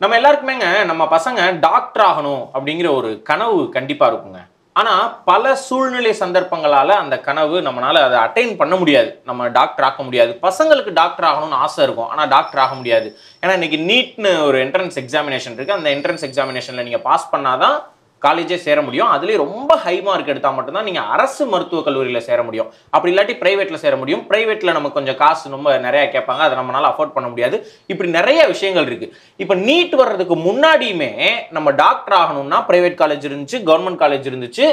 நம்ம எல்லாருக்குமேங்க நம்ம பசங்க டாக்டர் ஆகணும் அப்படிங்கிற ஒரு கனவு கண்டிப்பா இருக்குங்க. ஆனா பல சூழ்நிலை சந்தர்ப்பங்களால அந்த கனவு நம்மளால அதை அட்டைன் பண்ண முடியாது. நம்ம டாக்டர் ஆக முடியாது. பசங்களுக்கு டாக்டர் ஆகணும்னு ஆசை இருக்கும். ஆனா டாக்டர் ஆக முடியாது. ஏன்னா இன்னைக்கு நீட்னு ஒரு என்ட்ரன்ஸ் எக்ஸாமினேஷன் இருக்கு. அந்த என்ட்ரன்ஸ் எக்ஸாமினேஷன்ல நீங்க பாஸ் பண்ணாதான் காலேஜே சேர முடியும். அதுலேயே ரொம்ப ஹை மார்க் எடுத்தால் மட்டும்தான் நீங்கள் அரசு மருத்துவக் கல்லூரியில் சேர முடியும். அப்படி இல்லாட்டி பிரைவேட்டில் சேர முடியும். பிரைவேட்டில் நமக்கு கொஞ்சம் காசு ரொம்ப நிறையா கேட்பாங்க. அதை நம்மளால அஃபோர்ட் பண்ண முடியாது. இப்படி நிறைய விஷயங்கள் இருக்கு. இப்போ நீட் வர்றதுக்கு முன்னாடியுமே நம்ம டாக்டர் ஆகணும்னா பிரைவேட் காலேஜ் இருந்துச்சு, கவர்மெண்ட் காலேஜ் இருந்துச்சு.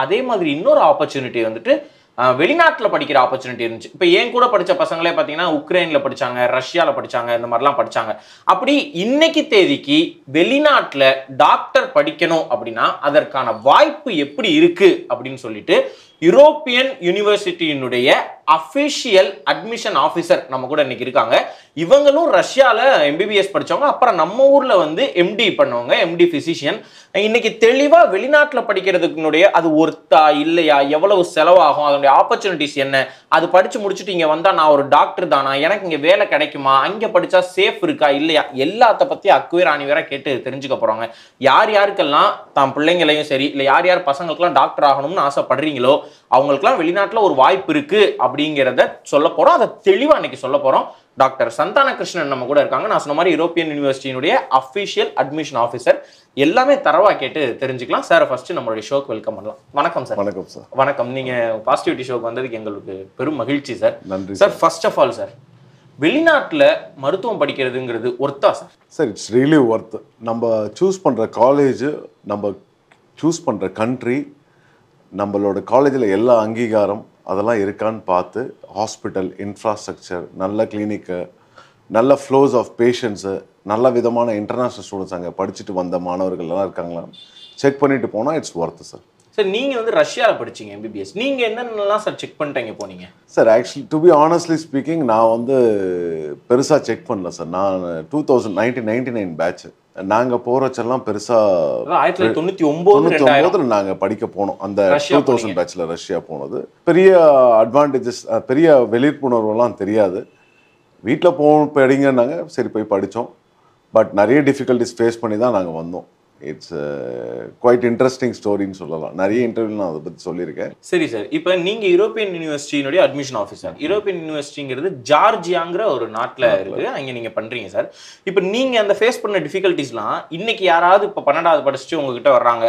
அதே மாதிரி இன்னொரு ஆப்பர்ச்சுனிட்டி வந்துட்டு வெளிநாட்டில் படிக்கிற ஆப்பர்ச்சுனிட்டி இருந்துச்சு. இப்போ என் கூட படித்த பசங்களே பார்த்தீங்கன்னா உக்ரைனில் படித்தாங்க, ரஷ்யாவில் படித்தாங்க, இந்த மாதிரிலாம் படித்தாங்க. அப்படி இன்னைக்கு தேதிக்கு வெளிநாட்டில் டாக்டர் படிக்கணும் அப்படின்னா அதற்கான வாய்ப்பு எப்படி இருக்கு அப்படின்னு சொல்லிட்டு யூரோப்பியன் யூனிவர்சிட்டியினுடைய அஃபிஷியல் அட்மிஷன் ஆஃபீஸர் நம்ம கூட இன்னைக்கு இருக்காங்க. இவங்களும் ரஷ்யாவில் எம்பிபிஎஸ் படித்தவங்க, அப்புறம் நம்ம ஊரில் வந்து எம்டி பண்ணவங்க, எம்டி ஃபிசிஷியன். இன்னைக்கு தெளிவாக வெளிநாட்டில் படிக்கிறதுக்குனுடைய அது ஒர்த்தா இல்லையா, எவ்வளவு செலவாகும், அதனுடைய ஆப்பர்ச்சுனிட்டிஸ் என்ன, அது படித்து முடிச்சுட்டு இங்கே வந்தால் நான் ஒரு டாக்டர் தானா, எனக்கு இங்கே வேலை கிடைக்குமா, அங்கே படித்தா சேஃப் இருக்கா இல்லையா, எல்லாத்த பற்றி அக்குவேர் ஆணிவேரா கேட்டு தெரிஞ்சுக்க போகிறாங்க. யார் யாருக்கெல்லாம் தான் பிள்ளைங்களையும் சரி இல்லை யார் யார் பசங்களுக்கெல்லாம் டாக்டர் ஆகணும்னு ஆசைப்படுறீங்களோ அவங்களுக்குலாம் வெளிநாட்டில் ஒரு வாய்ப்பு இருக்கு அப்படிங்கிறத சொல்ல போகிறோம். அதை தெளிவாக இன்னைக்கு சொல்ல போகிறோம். டாக்டர் சந்தான கிருஷ்ணன் நம்ம கூட இருக்காங்க. நான் சொன்ன மாதிரி யூரோப்பியன் யூனிவர்சிட்டியினுடைய அஃபிஷியல் அட்மிஷன் ஆஃபீஸர். எல்லாமே தரவா கேட்டு தெரிஞ்சுக்கலாம். சார் ஃபர்ஸ்ட் நம்மளுடைய ஷோக்கு வெல்கம் பண்ணலாம். வணக்கம் சார். வணக்கம் சார். வணக்கம். நீங்க பாசிட்டிவிட்டி ஷோக்கு வந்ததுக்கு எங்களுக்கு பெரும் மகிழ்ச்சி சார். நன்றி sir. First of all sir, வெளிநாட்டில் மருத்துவம் படிக்கிறதுங்கிறது ஒர்த்தா sir? Sir, it's really worth. நம்ம சூஸ் பண்ணுற காலேஜ், நம்ம சூஸ் பண்ணுற கண்ட்ரி, நம்மளோட காலேஜில் எல்லா அங்கீகாரம் அதெல்லாம் இருக்கான்னு பார்த்து ஹாஸ்பிட்டல் இன்ஃப்ராஸ்ட்ரக்சர், நல்ல கிளினிக்கு, நல்ல ஃப்ளோஸ் ஆஃப் பேஷண்ட்ஸு, நல்ல விதமான இன்டர்நேஷ்னல் ஸ்டூடெண்ட்ஸ் அங்கே படிச்சுட்டு வந்த மாணவர்கள்லாம் இருக்காங்களா செக் பண்ணிட்டு போனால் இட்ஸ் ஒர்த்து சார். சார், நீங்கள் வந்து ரஷ்யாவில் படிச்சீங்க எம்பிபிஎஸ். நீங்கள் என்னென்னலாம் சார் செக் பண்ணிட்டீங்க போனீங்க? Sir, actually to be honestly speaking நான் வந்து பெருசாக செக் பண்ணல சார். நான் 1999 பேட்ச். நாங்கள் போகிறச்செல்லாம் பெருசாக 1999 நாங்கள் படிக்க போனோம். அந்த 2000 பேட்சில் ரஷ்யா போனது பெரிய அட்வான்டேஜஸ், பெரிய விழிப்புணர்வுலாம் தெரியாது. வீட்டில் படிங்கன்னாங்க, சரி போய் படித்தோம். பட் நிறைய டிஃபிகல்ட்டிஸ் ஃபேஸ் பண்ணி தான் நாங்கள் வந்தோம். இட்ஸ் குவைட் இன்ட்ரெஸ்டிங் ஸ்டோரின்னு சொல்லலாம். நிறைய இன்டர்வியூ நான் அதை பற்றி சொல்லியிருக்கேன். சரி சார், இப்போ நீங்கள் யூரோப்பியன் யூனிவர்சிட்டியினுடைய அட்மிஷன் ஆஃபீஸர். யூரோப்பியன் யூனிவர்சிட்டிங்கிறது ஜார்ஜியாங்கிற ஒரு நாட்டில் இருக்குது, அங்கே நீங்கள் பண்ணுறீங்க சார். இப்போ நீங்கள் அந்த ஃபேஸ் பண்ண டிஃபிகல்ட்டிஸ்லாம் இன்னைக்கு யாராவது இப்போ 12வது படிச்சுட்டு உங்ககிட்ட வர்றாங்க,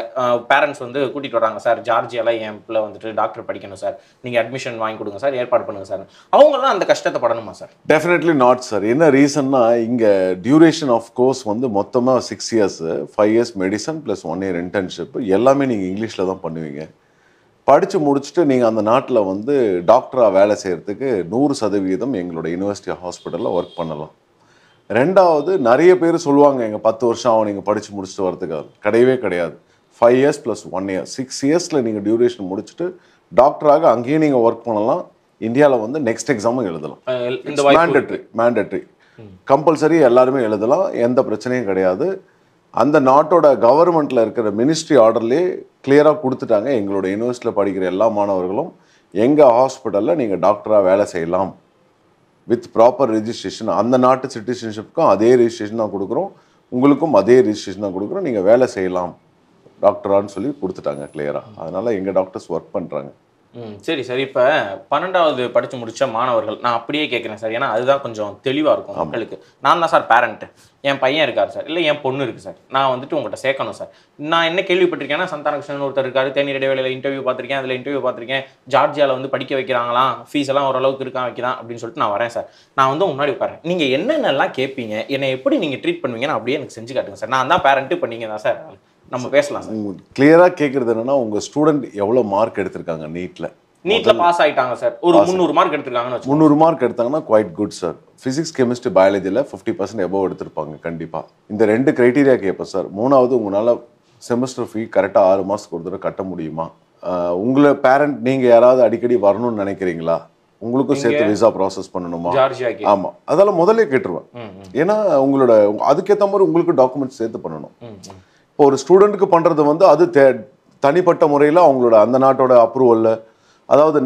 பேரண்ட்ஸ் வந்து கூட்டிகிட்டு வர்றாங்க, சார் ஜார்ஜியாவில் என் பிள்ளை வந்துட்டு டாக்டர் படிக்கணும் சார், நீங்கள் அட்மிஷன் வாங்கி கொடுங்க சார், ஏற்பாடு பண்ணுங்க சார், அவங்கெல்லாம் அந்த கஷ்டத்தை படணுமா சார்? Definitely not sir. என்ன ரீசன்னா, இங்கே டியூரேஷன் ஆஃப் கோர்ஸ் வந்து மொத்தமாக 6 years, 5 years medicine plus 1 year internship. எல்லாமே நீங்கள் இங்கிலீஷில் தான் பண்ணுவீங்க. படித்து முடிச்சுட்டு நீங்கள் அந்த நாட்டில் வந்து டாக்டராக வேலை செய்கிறதுக்கு 100% எங்களோட யூனிவர்சிட்டி ஹாஸ்பிட்டலில் ஒர்க் பண்ணலாம். ரெண்டாவது, நிறைய பேர் சொல்லுவாங்க எங்கள் 10 வருஷம் ஆகும் நீங்கள் படித்து முடிச்சுட்டு வரதுக்காக. கிடையவே கிடையாது. 5 years + 1 year, 6 yearsல நீங்கள் டியூரேஷன் முடிச்சுட்டு டாக்டராக அங்கேயும் நீங்கள் ஒர்க் பண்ணலாம். இந்தியாவில் வந்து நெக்ஸ்ட் எக்ஸாமும் எழுதலாம். மேண்டட்ரி கம்பல்சரி எல்லாருமே எழுதலாம். எந்த பிரச்சனையும் கிடையாது. அந்த நாட்டோட கவர்மெண்ட்டில் இருக்கிற மினிஸ்ட்ரி ஆர்டர்லேயே கிளியராக கொடுத்துட்டாங்க, எங்களோட யூனிவர்சிட்டியில் படிக்கிற எல்லா மாணவர்களும் எங்கள் ஹாஸ்பிட்டலில் நீங்கள் டாக்டராக வேலை செய்யலாம் வித் ப்ராப்பர் ரெஜிஸ்ட்ரேஷன். அந்த நாட்டு சிட்டிசன்ஷிப்புக்கும் அதே ரெஜிஸ்ட்ரேஷன் தான் கொடுக்குறோம், உங்களுக்கும் அதே ரெஜிஸ்ட்ரேஷன் தான் கொடுக்குறோம், நீங்கள் வேலை செய்யலாம் டாக்டரான்னு சொல்லி கொடுத்துட்டாங்க கிளியராக. அதனால் எங்கள் டாக்டர்ஸ் ஒர்க் பண்ணுறாங்க. சரி சார், இப்போ 12வது படித்து முடித்த மாணவர்கள், நான் அப்படியே கேட்குறேன் சார், ஏன்னா அதுதான் கொஞ்சம் தெளிவாக இருக்கும் மக்களுக்கு. நான் தான் சார் பேரண்ட்டு, என் பையன் இருக்கார் சார், இல்லை என் பொண்ணு இருக்குது சார், நான் வந்துட்டு உங்கள்கிட்ட சேர்க்கணும் சார். நான் என்ன கேள்விப்பட்டிருக்கேன்னா, சந்தான கிருஷ்ணன் ஒருத்தர் இருக்காரு, தேநீர் இடைவேளையில் இன்டர்வியூ பார்த்துருக்கேன், அதில் இன்டர்வியூ பார்த்துருக்கேன், ஜார்ஜியாவில் வந்து படிக்க வைக்கிறாங்களாம், ஃபீஸ் எல்லாம் ஓரளவுக்கு இருக்கான் வைக்கிறான் அப்படின்னு சொல்லிட்டு நான் வரேன் சார். நான் வந்து முன்னாடி உட்காரேன், நீங்கள் என்னென்னலாம் கேட்பீங்க, என்னை எப்படி நீங்கள் ட்ரீட் பண்ணுவீங்கன்னு அப்படியே எனக்கு செஞ்சு காட்டுங்க சார். நான் தான் பேரண்ட்டு, பண்ணீங்க தான் சார், நம்ம பேசலாம் சார். கிளியராக கேட்குறது என்னன்னா, உங்கள் ஸ்டூடெண்ட் எவ்வளோ மார்க் எடுத்திருக்காங்க நீட்டில் பாஸ் ஆயிட்டாங்க சார், ஒரு 300 மார்க் எடுத்திருக்காங்கன்னு. 300 மார்க் எடுத்தாங்கன்னா quite good sir. Physics, chemistry, பயாலஜியில் 50% எபோவ் எடுத்திருப்பாங்க கண்டிப்பாக. இந்த 2 க்ரைட்டீரியா கேட்பேன் சார். 3வது, உங்களால் செமஸ்டர் ஃபீ கரெக்டாக 6 மாதத்துக்கு ஒரு தடவை கட்ட முடியுமா? உங்களை பேரண்ட் நீங்கள் யாராவது அடிக்கடி வரணும்னு நினைக்கிறீங்களா? உங்களுக்கும் சேர்த்து விசா ப்ராசஸ் பண்ணணுமா? ஆமாம், அதெல்லாம் முதல்ல கேட்டுருவேன். ஏன்னா உங்களோட அதுக்கேற்ற மாதிரி உங்களுக்கு டாக்குமெண்ட்ஸ் சேர்த்து பண்ணணும். இப்போ ஒரு ஸ்டூடெண்ட்டுக்கு பண்ணுறது வந்து அது தனிப்பட்ட முறையில் அவங்களோட அந்த நாட்டோட அப்ரூவலில், அதாவது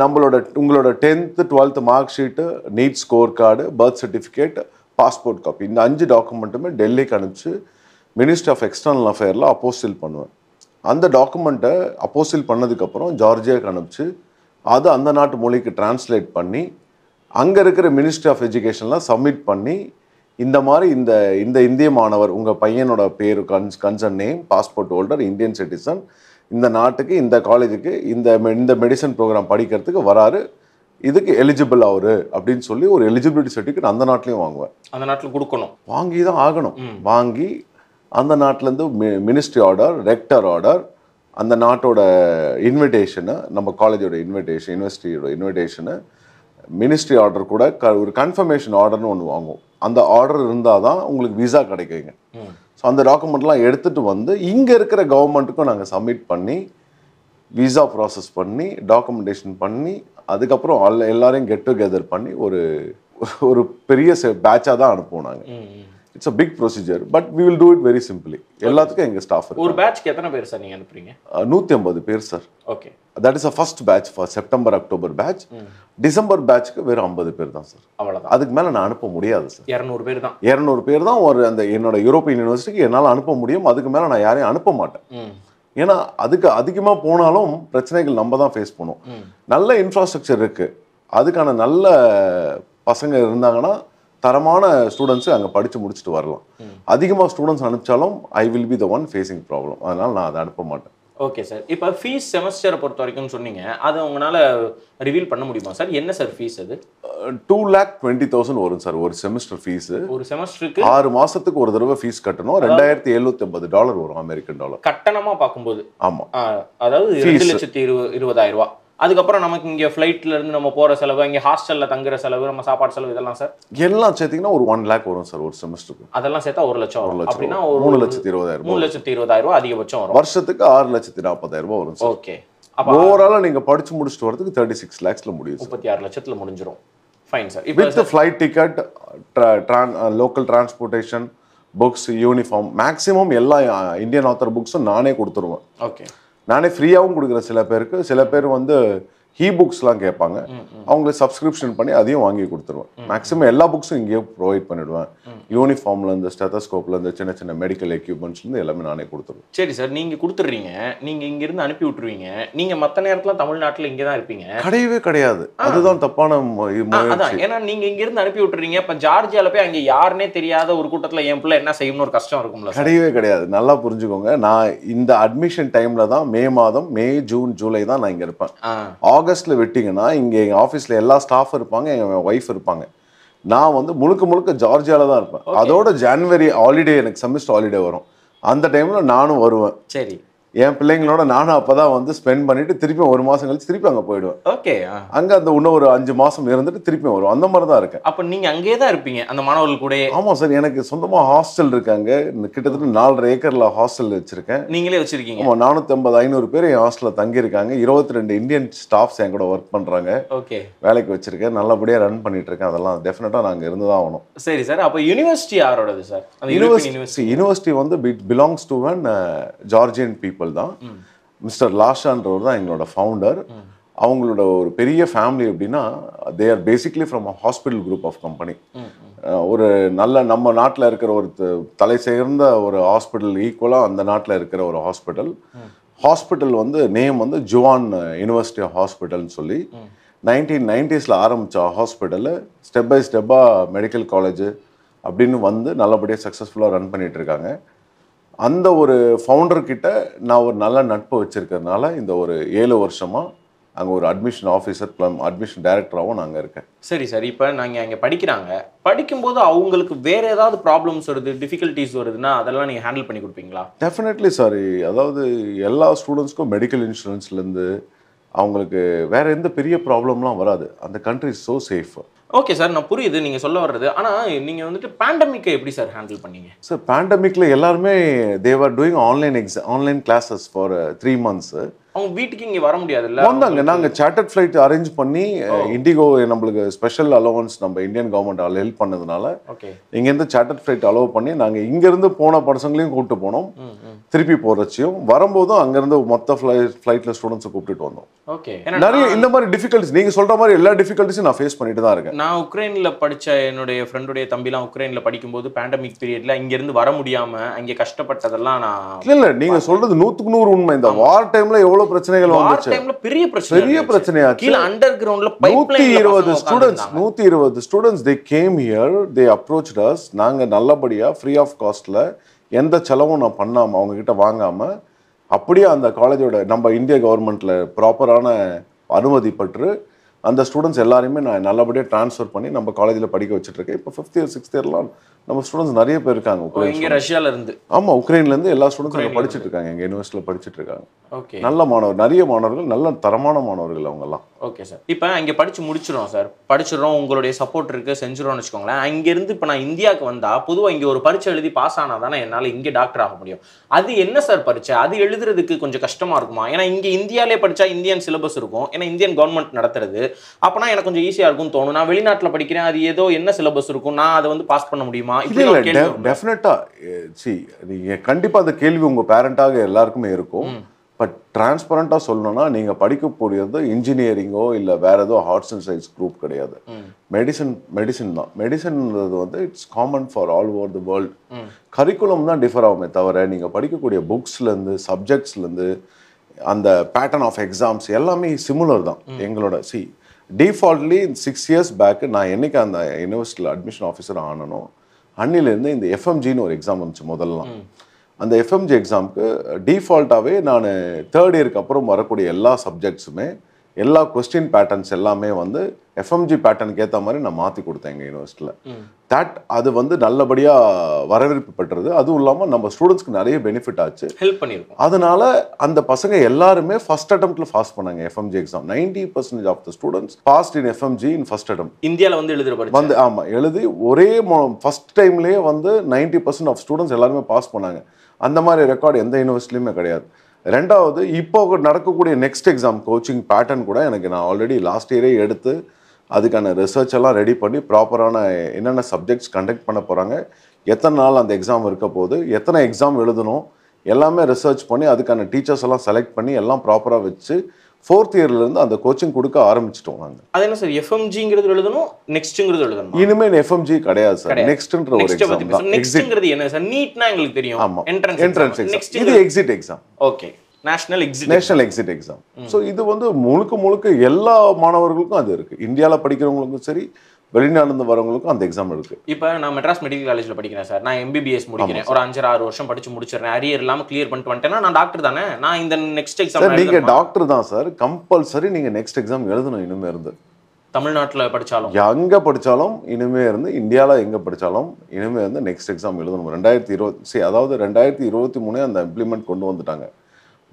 உங்களோட 10th 12th mark sheet, NEET score card, birth certificate, passport copy, இந்த 5 டாக்குமெண்ட்டுமே டெல்லிக்கு அனுப்பிச்சு மினிஸ்ட்ரி ஆஃப் எக்ஸ்டர்னல் அஃபேரில் அப்போஸ்டில் பண்ணுவேன். அந்த டாக்குமெண்ட்டை அப்போஸ்டில் பண்ணதுக்கப்புறம் ஜார்ஜியாவுக்கு அனுப்பிச்சு அதை அந்த நாட்டு மொழிக்கு டிரான்ஸ்லேட் பண்ணி அங்கே இருக்கிற மினிஸ்ட்ரி ஆஃப் எஜுகேஷனில் சப்மிட் பண்ணி இந்த மாதிரி இந்த இந்த இந்திய மாணவர் உங்கள் பையனோட பேர் concern name, passport holder, Indian citizen, இந்த நாட்டுக்கு இந்த காலேஜுக்கு இந்த மெடிசன் ப்ரோக்ராம் படிக்கிறதுக்கு வராரு, இதுக்கு எலிஜிபிள் அவரு அப்படின்னு சொல்லி ஒரு எலிஜிபிலிட்டி சர்டிஃபிகேட் அந்த நாட்டிலையும் வாங்குவேன். அந்த நாட்டில் கொடுக்கணும், வாங்கி தான் ஆகணும். வாங்கி அந்த நாட்டிலேருந்து மினிஸ்ட்ரி ஆர்டர், ரெக்டர் ஆர்டர், அந்த நாட்டோட இன்விடேஷனு, நம்ம காலேஜோட இன்விடேஷன், யூனிவர்சிட்டியோட இன்விடேஷனு, மினிஸ்ட்ரி ஆர்டர் கூட ஒரு கன்ஃபர்மேஷன் ஆர்டர்னு ஒன்று வாங்குவோம். அந்த ஆர்டர் இருந்தால் தான் உங்களுக்கு விசா கிடைக்குங்க. ஸோ அந்த டாக்குமெண்ட்லாம் எடுத்துகிட்டு வந்து இங்கே இருக்கிற கவர்மெண்ட்டுக்கும் நாங்கள் சப்மிட் பண்ணி விசா ப்ராசஸ் பண்ணி டாக்குமெண்டேஷன் பண்ணி அதுக்கப்புறம் எல்லாரையும் கெட் டுகெதர் பண்ணி ஒரு பெரிய பேட்சாக தான் அனுப்புவோம் நாங்கள். It's a big procedure, but we will do it very simply. எல்லாத்துக்கும் எங்கள் ஸ்டாஃப் இருக்கு. ஒரு பேட்ச்க்கு எத்தனை பேர் சார் நீங்கள் அனுப்புறீங்க? 150 பேர் sir. Okay, that is a first batch for September October batch. December பேட்ச்க்கு வெறும் 50 பேர் தான் சார். அவ்வளோதான். அதுக்கு மேலே நான் அனுப்ப முடியாது சார். 200 பேர் தான். 200 பேர் தான் ஒரு அந்த என்னோட யூரோப்பியன் யூனிவர்சிட்டிக்கு என்னால் அனுப்ப முடியும். அதுக்கு மேலே நான் யாரையும் அனுப்ப மாட்டேன். ஏன்னா அதுக்கு அதிகமாக போனாலும் பிரச்சனைகள் நம்ம தான் ஃபேஸ் பண்ணுவோம். நல்ல இன்ஃப்ராஸ்ட்ரக்சர் இருக்குது, அதுக்கான நல்ல பசங்க இருந்தாங்கன்னா தரமான ஸ்டூடெண்ட்ஸு அங்கே படித்து முடிச்சுட்டு வரலாம். அதிகமாக ஸ்டூடெண்ட்ஸ் அனுப்பிச்சாலும் I will be the one facing problem. அதனால் நான் அதை அனுப்ப மாட்டேன். ஓகே சார், இப்போ ஃபீஸ் செமஸ்டரை பொறுத்த வரைக்கும் சொன்னீங்க, அதை உங்களால் ரிவீல் பண்ண முடியுமா சார்? என்ன சார் ஃபீஸ் அது? 2,20,000 வரும் சார் ஒரு செமஸ்டர் ஃபீஸு. ஒரு செமஸ்டருக்கு 6 மாதத்துக்கு ஒரு தடவை ஃபீஸ் கட்டணும். $2,750 வரும், அமெரிக்கன் டாலர் கட்டணமாக பார்க்கும்போது. ஆமாம், அதாவது 2,20,000. அதுக்கப்புறம் நமக்கு இங்கே ஃப்ளைட்ல இருந்து நம்ம போகிற செலவு, இங்கே ஹாஸ்டலில் தங்குற செலவு, நம்ம சாப்பாடு செலவு, இதெல்லாம் சார் எல்லாம் சேர்த்திங்கன்னா ஒரு 1 lakh வரும் சார் ஒரு செமஸ்டருக்கு. அதெல்லாம் சேர்த்தா 1 லட்சம் வரும். அப்படின்னா 3,20,000 3,20,000 அதிகபட்சம் வரும். வருஷத்துக்கு 6,40,000 வரும் சார். ஓகே, ஓவராலாக நீங்கள் படிச்சு முடிச்சுட்டு வரதுக்கு 36 lakhsல முடியும். 36 லட்சத்தில் முடிஞ்சிடும். Fine sir. With flight ticket, local transportation, books, uniform, maximum எல்லா இந்தியன் ஆத்தர் புக்ஸும் நானே கொடுத்துருவேன். ஓகே, நானே ஃப்ரீயாகவும் கொடுக்குறேன். சில பேருக்கு, சில பேர் வந்து புக்ஸ்லாம் கேட்பாங்க, அவங்களை சப்ஸ்கிரிப்ஷன் பண்ணி அதையும் வாங்கி கொடுத்துருவேன். மேக்ஸிமம் எல்லா புக்ஸும் இங்கேயே ப்ரொவைட் பண்ணிவிடுவேன். யூனிஃபார்ம்லேருந்து ஸ்டெத்தஸ்கோப்லேருந்து சின்ன சின்ன மெடிக்கல் எக்யூப்மெண்ட்ஸ்லேருந்து எல்லாமே நானே கொடுத்துருவேன். சரி சார், நீங்கள் கொடுத்துட்றீங்க, நீங்கள் இங்கேருந்து அனுப்பி விட்டுருவீங்க, நீங்கள் மற்ற நேரத்தில் தமிழ்நாட்டில் இங்கே தான் இருப்பீங்க? கிடையவே கிடையாது, அதுதான் தப்பான. அதான், ஏன்னா நீங்கள் இங்கேருந்து அனுப்பி விட்டுறீங்க, இப்போ ஜார்ஜியாவில் போய் அங்கே யாருன்னே தெரியாத ஒரு கூட்டத்தில் என் பிள்ளை என்ன செய்யணும்னு ஒரு கஷ்டம் இருக்கும்ல? கிடையவே கிடையாது. நல்லா புரிஞ்சுக்கோங்க, நான் இந்த அட்மிஷன் டைமில் தான் மே, ஜூன், ஜூலை தான் நான் இங்கே இருப்பேன். ஆகஸ்ட்ல விட்டீங்கன்னா இங்கே எங்கள் ஆஃபீஸில் எல்லா ஸ்டாஃப் இருப்பாங்க, எங்கள் ஒய்ஃப் இருப்பாங்க. நான் வந்து முழுக்க ஜார்ஜியாவில் தான் இருப்பேன். அதோட ஜனவரி ஹாலிடே, எனக்கு செமஸ்டர் ஹாலிடே வரும், அந்த டைமில் நானும் வருவேன். சரி, என் பிள்ளைங்களோட நானும் அப்பதான் வந்து ஸ்பெண்ட் பண்ணிட்டு திருப்பி ஒரு மாசம் கழிச்சு திருப்பி அங்க போயிடுவேன். ஓகே, அங்க அந்த இன்னும் ஒரு 5 மாசம் இருந்துட்டு திருப்பி வரும். அந்த மாதிரி தான் இருக்கேன். அப்ப நீங்க அங்கேயே தான் இருப்பீங்க அந்த மாணவர்கள் கூட? ஆமா சார், எனக்கு சொந்தமா ஹாஸ்டல் இருக்காங்க. கிட்டத்தட்ட 4.5 ஏக்கர்ல ஹாஸ்டல் வச்சிருக்கேன். நீங்களே வச்சிருக்கீங்க? ஆமா, 450-500 பேர் என் ஹாஸ்டல்ல தங்கி இருக்காங்க. 22 இந்தியன் ஸ்டாஃப்ஸ் என் கூட ஒர்க் பண்றாங்க. ஓகே, வேலைக்கு வச்சிருக்கேன், நல்லபடியா ரன் பண்ணிட்டு இருக்கேன். அதெல்லாம் டெஃபினட்டா நாங்க இருந்துதான் ஆகணும். சரி சார், அப்ப யூனிவர்சிட்டி யாரோடது சார்? யூனிவர்சிட்டி வந்து belongs to an Georgian people தான். மிஸ்டர் லாஷான்றவர் தான் எங்களோட ஃபவுண்டர். அவங்களோட ஒரு பெரிய ஃபேமிலி எப்படின்னா, they are basically from a hospital group of company. ஒரு நல்ல நம்ம நாட்டில் இருக்கிற ஒரு தலை சேர்ந்த ஒரு ஹாஸ்பிட்டல் ஈக்குவலாக அந்த நாட்டில் இருக்கிற ஒரு ஹாஸ்பிட்டல் வந்து நேம் வந்து ஜுவான் யூனிவர்சிட்டி ஹாஸ்பிட்டல்னு சொல்லி 1990s ஆரம்பித்த ஹாஸ்பிட்டலு ஸ்டெப் பை ஸ்டெப்பாக மெடிக்கல் காலேஜு அப்படின்னு வந்து நல்லபடியாக சக்ஸஸ்ஃபுல்லாக ரன் பண்ணிகிட்டு இருக்காங்க. அந்த ஒரு ஃபவுண்டர்கிட்ட நான் ஒரு நல்ல நட்பு வச்சுருக்கிறதுனால இந்த ஒரு 7 வருஷமாக அங்கே ஒரு அட்மிஷன் ஆஃபீஸர் அட்மிஷன் டைரக்டராகவும் நாங்கள் இருக்கேன். சரி சார், இப்போ நாங்கள் அங்கே படிக்கும்போது அவங்களுக்கு வேறு ஏதாவது ப்ராப்ளம்ஸ் வருது, டிஃபிகல்ட்டிஸ் வருதுன்னா அதெல்லாம் நீங்கள் ஹேண்டில் பண்ணி கொடுப்பீங்களா? Definitely sir. அதாவது எல்லா ஸ்டூடெண்ட்ஸ்க்கும் மெடிக்கல் இன்சூரன்ஸ்லேருந்து அவங்களுக்கு வேறு எந்த பெரிய ப்ராப்ளம்லாம் வராது. அந்த country is so safe. Okay sir, நான் புரியுது நீங்கள் சொல்ல வர்றது. ஆனால் நீங்கள் வந்துட்டு பேண்டமிக்கை எப்படி சார் ஹேண்டில் பண்ணீங்க? சார், பேண்டமிக்கில் எல்லாருமே they were doing online classes for 3 months. அவங்க வீட்டுக்கு இங்க வர முடியாதுல்ல? வந்தாங்க. நாங்க சார்ட்டர்ட் ஃபிளைட் அரேஞ்ச் பண்ணி இண்டிகோ நம்மளுக்கு ஸ்பெஷல் அலோவன்ஸ் நம்ம இந்தியன் கவர்மெண்ட் ஹெல்ப் பண்ணதுனால இங்கேருந்து சார்ட்டர்ட் ஃபிளைட் அலோவ் பண்ணி நாங்க இங்கேருந்து போன பசங்களையும் கூப்பிட்டு போனோம். திருப்பி போறச்சையும் வரும்போதும் அங்கேருந்து மொத்த ஃபிளைட்ல ஸ்டூடெண்ட்ஸை கூப்பிட்டு வந்தோம். நிறைய இந்த மாதிரி டிஃபிகல்டிஸ் நீங்க சொல்ற மாதிரி எல்லா டிஃபிகல்டிஸும் நான் ஃபேஸ் பண்ணிட்டு தான் இருக்கேன். நான் உக்ரைன்ல படிச்ச என்னுடைய ஃப்ரெண்டுடைய தம்பிலாம் உக்ரைன்ல படிக்கும்போது பேண்டமிக் பீரியட்ல இங்க இருந்து வர முடியாம அங்கே கஷ்டப்பட்டதெல்லாம் நான் இல்ல நீங்க சொல்றது 100க்கு 100 உண்மை. இந்த வார் டைம்ல எவ்வளவு பிரச்சனைகள் வந்துச்சு. பெரிய பிரச்சனையாச்சு. கீழ அண்டர் கிரவுண்ட்ல பைப்லைன்ல 120 students they came here, they approached us. நாங்க நல்லபடியா ஃப்ரீ ஆஃப் காஸ்ட்ல எந்த செலவும் நான் பண்ணாம அவங்க கிட்ட வாங்காம அப்படியே அந்த காலேஜோட நம்ம இந்திய கவர்மெண்ட்ல ப்ராப்பரான அனுமதி பெற்று அந்த ஸ்டூடெண்ட்ஸ் எல்லாரையுமே நான் நல்லபடியாக ட்ரான்ஸ்ஃபர் பண்ணி நம்ம காலேஜில் படிக்க வச்சுட்டு இருக்கேன். இப்போ 5th இயர் 6th இயர்லாம் நம்ம ஸ்டூடெண்ட்ஸ் நிறைய பேர் இருக்காங்க உக்ரைன், ரஷ்யால இருந்து. ஆமா, உக்ரைன்ல இருந்து எல்லா ஸ்டூடெண்ட்ஸ் அங்கே படிச்சுட்டு இருக்காங்க, எங்க யூனிவர்சிட்டியில் படிச்சுட்டு இருக்காங்க. நல்ல மாணவர், நிறைய மாணவர்கள், நல்ல தரமான மாணவர்கள் அவங்க எல்லாம். ஓகே சார், இப்போ அங்கே படிச்சு முடிச்சிடும் சார், படிச்சிடறோம், உங்களுடைய சப்போர்ட் இருக்கு, செஞ்சிடறோம்னு வச்சுக்கோங்களேன். அங்கேருந்து இப்போ நான் இந்தியாவுக்கு வந்தா பொதுவாக இங்கே ஒரு பரீட்சை எழுதி பாஸ் ஆனால் தானே என்னால் இங்கே டாக்டர் ஆக முடியும். அது என்ன சார் பரீட்சை? அது எழுதுறதுக்கு கொஞ்சம் கஷ்டமா இருக்குமா? ஏன்னா இங்கே இந்தியாவிலே படிச்சா இந்தியன் சிலபஸ் இருக்கும், ஏன்னா இந்தியன் கவர்மெண்ட் நடத்துறது, அப்போனா எனக்கு கொஞ்சம் ஈஸியாக இருக்கும்னு தோணும். நான் வெளிநாட்டில் படிக்கிறேன், அது ஏதோ என்ன சிலபஸ் இருக்கும், நான் அதை வந்து பாஸ் பண்ண முடியுமா? டெஃபினட்டா நீங்க கண்டிப்பா அந்த கேள்வி உங்க பேரண்டாக எல்லாருக்குமே இருக்கும். பட் டிரான்ஸ்பரண்டா சொல்லணும்னா நீங்க படிக்கக்கூடியது இன்ஜினியரிங்கோ இல்ல வேற ஏதோ ஆர்ட்ஸ் அண்ட் சயின்ஸ் குரூப் கிடையாது. மெடிசன் தான். மெடிசன்ன்றது வந்து it's common for all over the world. Curriculum தான் டிஃபர் ஆகுமே தவிர நீங்க படிக்கக்கூடிய புக்ஸ்ல இருந்து சப்ஜெக்ட்ஸ்ல இருந்து அந்த பேட்டர்ன் ஆஃப் எக்ஸாம்ஸ் எல்லாமே சிமிலர் தான் எங்களோட. டிஃபால்ட்லி 6 இயர்ஸ் பேக் நான் என்னைக்கு அந்த யூனிவர்சிட்டியில் அட்மிஷன் ஆஃபீஸர் ஆனனோ அன்னிலேருந்து இந்த எஃப்எம்ஜின்னு ஒரு எக்ஸாம் வந்துச்சு முதல்லாம். அந்த எஃப்எம்ஜி எக்ஸாமுக்கு டிஃபால்ட்டாகவே நான் 3rd இயருக்கு அப்புறம் வரக்கூடிய எல்லா சப்ஜெக்ட்ஸுமே எல்லா கொஸ்டின் பேட்டர்ன்ஸ் எல்லாமே வந்து எஃப்எம்ஜி பேட்டர்னுக்கு ஏற்ற மாதிரி நான் மாற்றி கொடுத்தேன் எங்கள் யூனிவர்சிட்டியில். அது வந்து நல்லபடியாக வரவேற்பு பெற்றது. அதுவும் இல்லாமல் நம்ம ஸ்டூடெண்ட்ஸ்க்கு நிறைய பெனிஃபிட் ஆச்சு, ஹெல்ப் பண்ணியிருக்கோம். அதனால அந்த பசங்க எல்லாருமே ஃபர்ஸ்ட் அட்டெம்ப்ட்ல பாஸ் பண்ணாங்க FMG exam. 90% of the students passed in FMG in first attempt. இந்தியாவில் வந்து எழுதுற வந்து ஆமாம் எழுதி ஒரே ஃபர்ஸ்ட் டைம்லேயே வந்து 90% ஆஃப் ஸ்டூடெண்ட்ஸ் எல்லாருமே பாஸ் பண்ணாங்க. அந்த மாதிரி ரெக்கார்டு எந்த யூனிவர்சிட்டிலையுமே கிடையாது. ரெண்டாவது, இப்போ நடக்கக்கூடிய நெக்ஸ்ட் எக்ஸாம் கோச்சிங் பேட்டர்ன் கூட நான் ஆல்ரெடி லாஸ்ட் இயரே எடுத்து அதுக்கான ரிசர்ச் எல்லாம் ரெடி பண்ணி ப்ராப்பரான என்னென்ன சப்ஜெக்ட்ஸ் கண்டக்ட் பண்ண போகிறாங்க, எத்தனை நாள் அந்த எக்ஸாம் இருக்க போகுது, எத்தனை எக்ஸாம் எழுதணும் எல்லாமே ரிசர்ச் பண்ணி அதுக்கான டீச்சர்ஸ் எல்லாம் செலக்ட் பண்ணி எல்லாம் ப்ராப்பராக வச்சு 4th இயர்லேருந்து அந்த கோச்சிங் கொடுக்க ஆரம்பிச்சிட்டோம் நாங்கள். அது என்ன சார், எஃப்எம்ஜிங்கிறது எழுதணும், நெக்ஸ்ட்ங்கிறது எழுதணும்? இனிமேல் எஃப்எம்ஜி கிடையாது சார், நெக்ஸ்ட்ன்ற ஒரு எக்ஸாம் தான். நெக்ஸ்ட்ங்கிறது என்ன சார்? நீட்னா எங்களுக்கு தெரியும். ஆமா, என்ட்ரன்ஸ் எக்ஸாம். இது exit exam. Okay, national exit exam. So இது வந்து முழுக்க எல்லா மாணவர்களுக்கும் அது இருக்கு. இந்தியாவில் படிக்கிறவங்களுக்கும் சரி, வெளிநாடு வரவங்களுக்கும் அந்த எக்ஸாம் இருக்கு. இப்போ நான் மெட்ராஸ் மெடிக்கல் காலேஜில் படிக்கிறேன் சார், நான் எம்பிபிஎஸ் முடிக்கிறேன், ஒரு 5-6 வருஷம் படிச்சு முடிச்சிடறேன், அரியர் இல்லாமல் கிளியர் பண்ணிட்டு வந்துட்டேன்னா நான் டாக்டர் தானே? நான் இந்த நெக்ஸ்ட் எக்ஸாம் நீங்க டாக்டர் தான் சார், கம்பல்சரி நீங்க நெக்ஸ்ட் எக்ஸாம் எழுதணும். இனிமே இருந்து தமிழ்நாட்டில் படித்தாலும் எங்கே படித்தாலும் இனிமே இருந்து இந்தியாவில் எங்கே படித்தாலும் இனிமே இருந்து நெக்ஸ்ட் எக்ஸாம் எழுதணும். 2020 அதாவது 2023 அந்த இம்ப்ளிமெண்ட் கொண்டு வந்துட்டாங்க.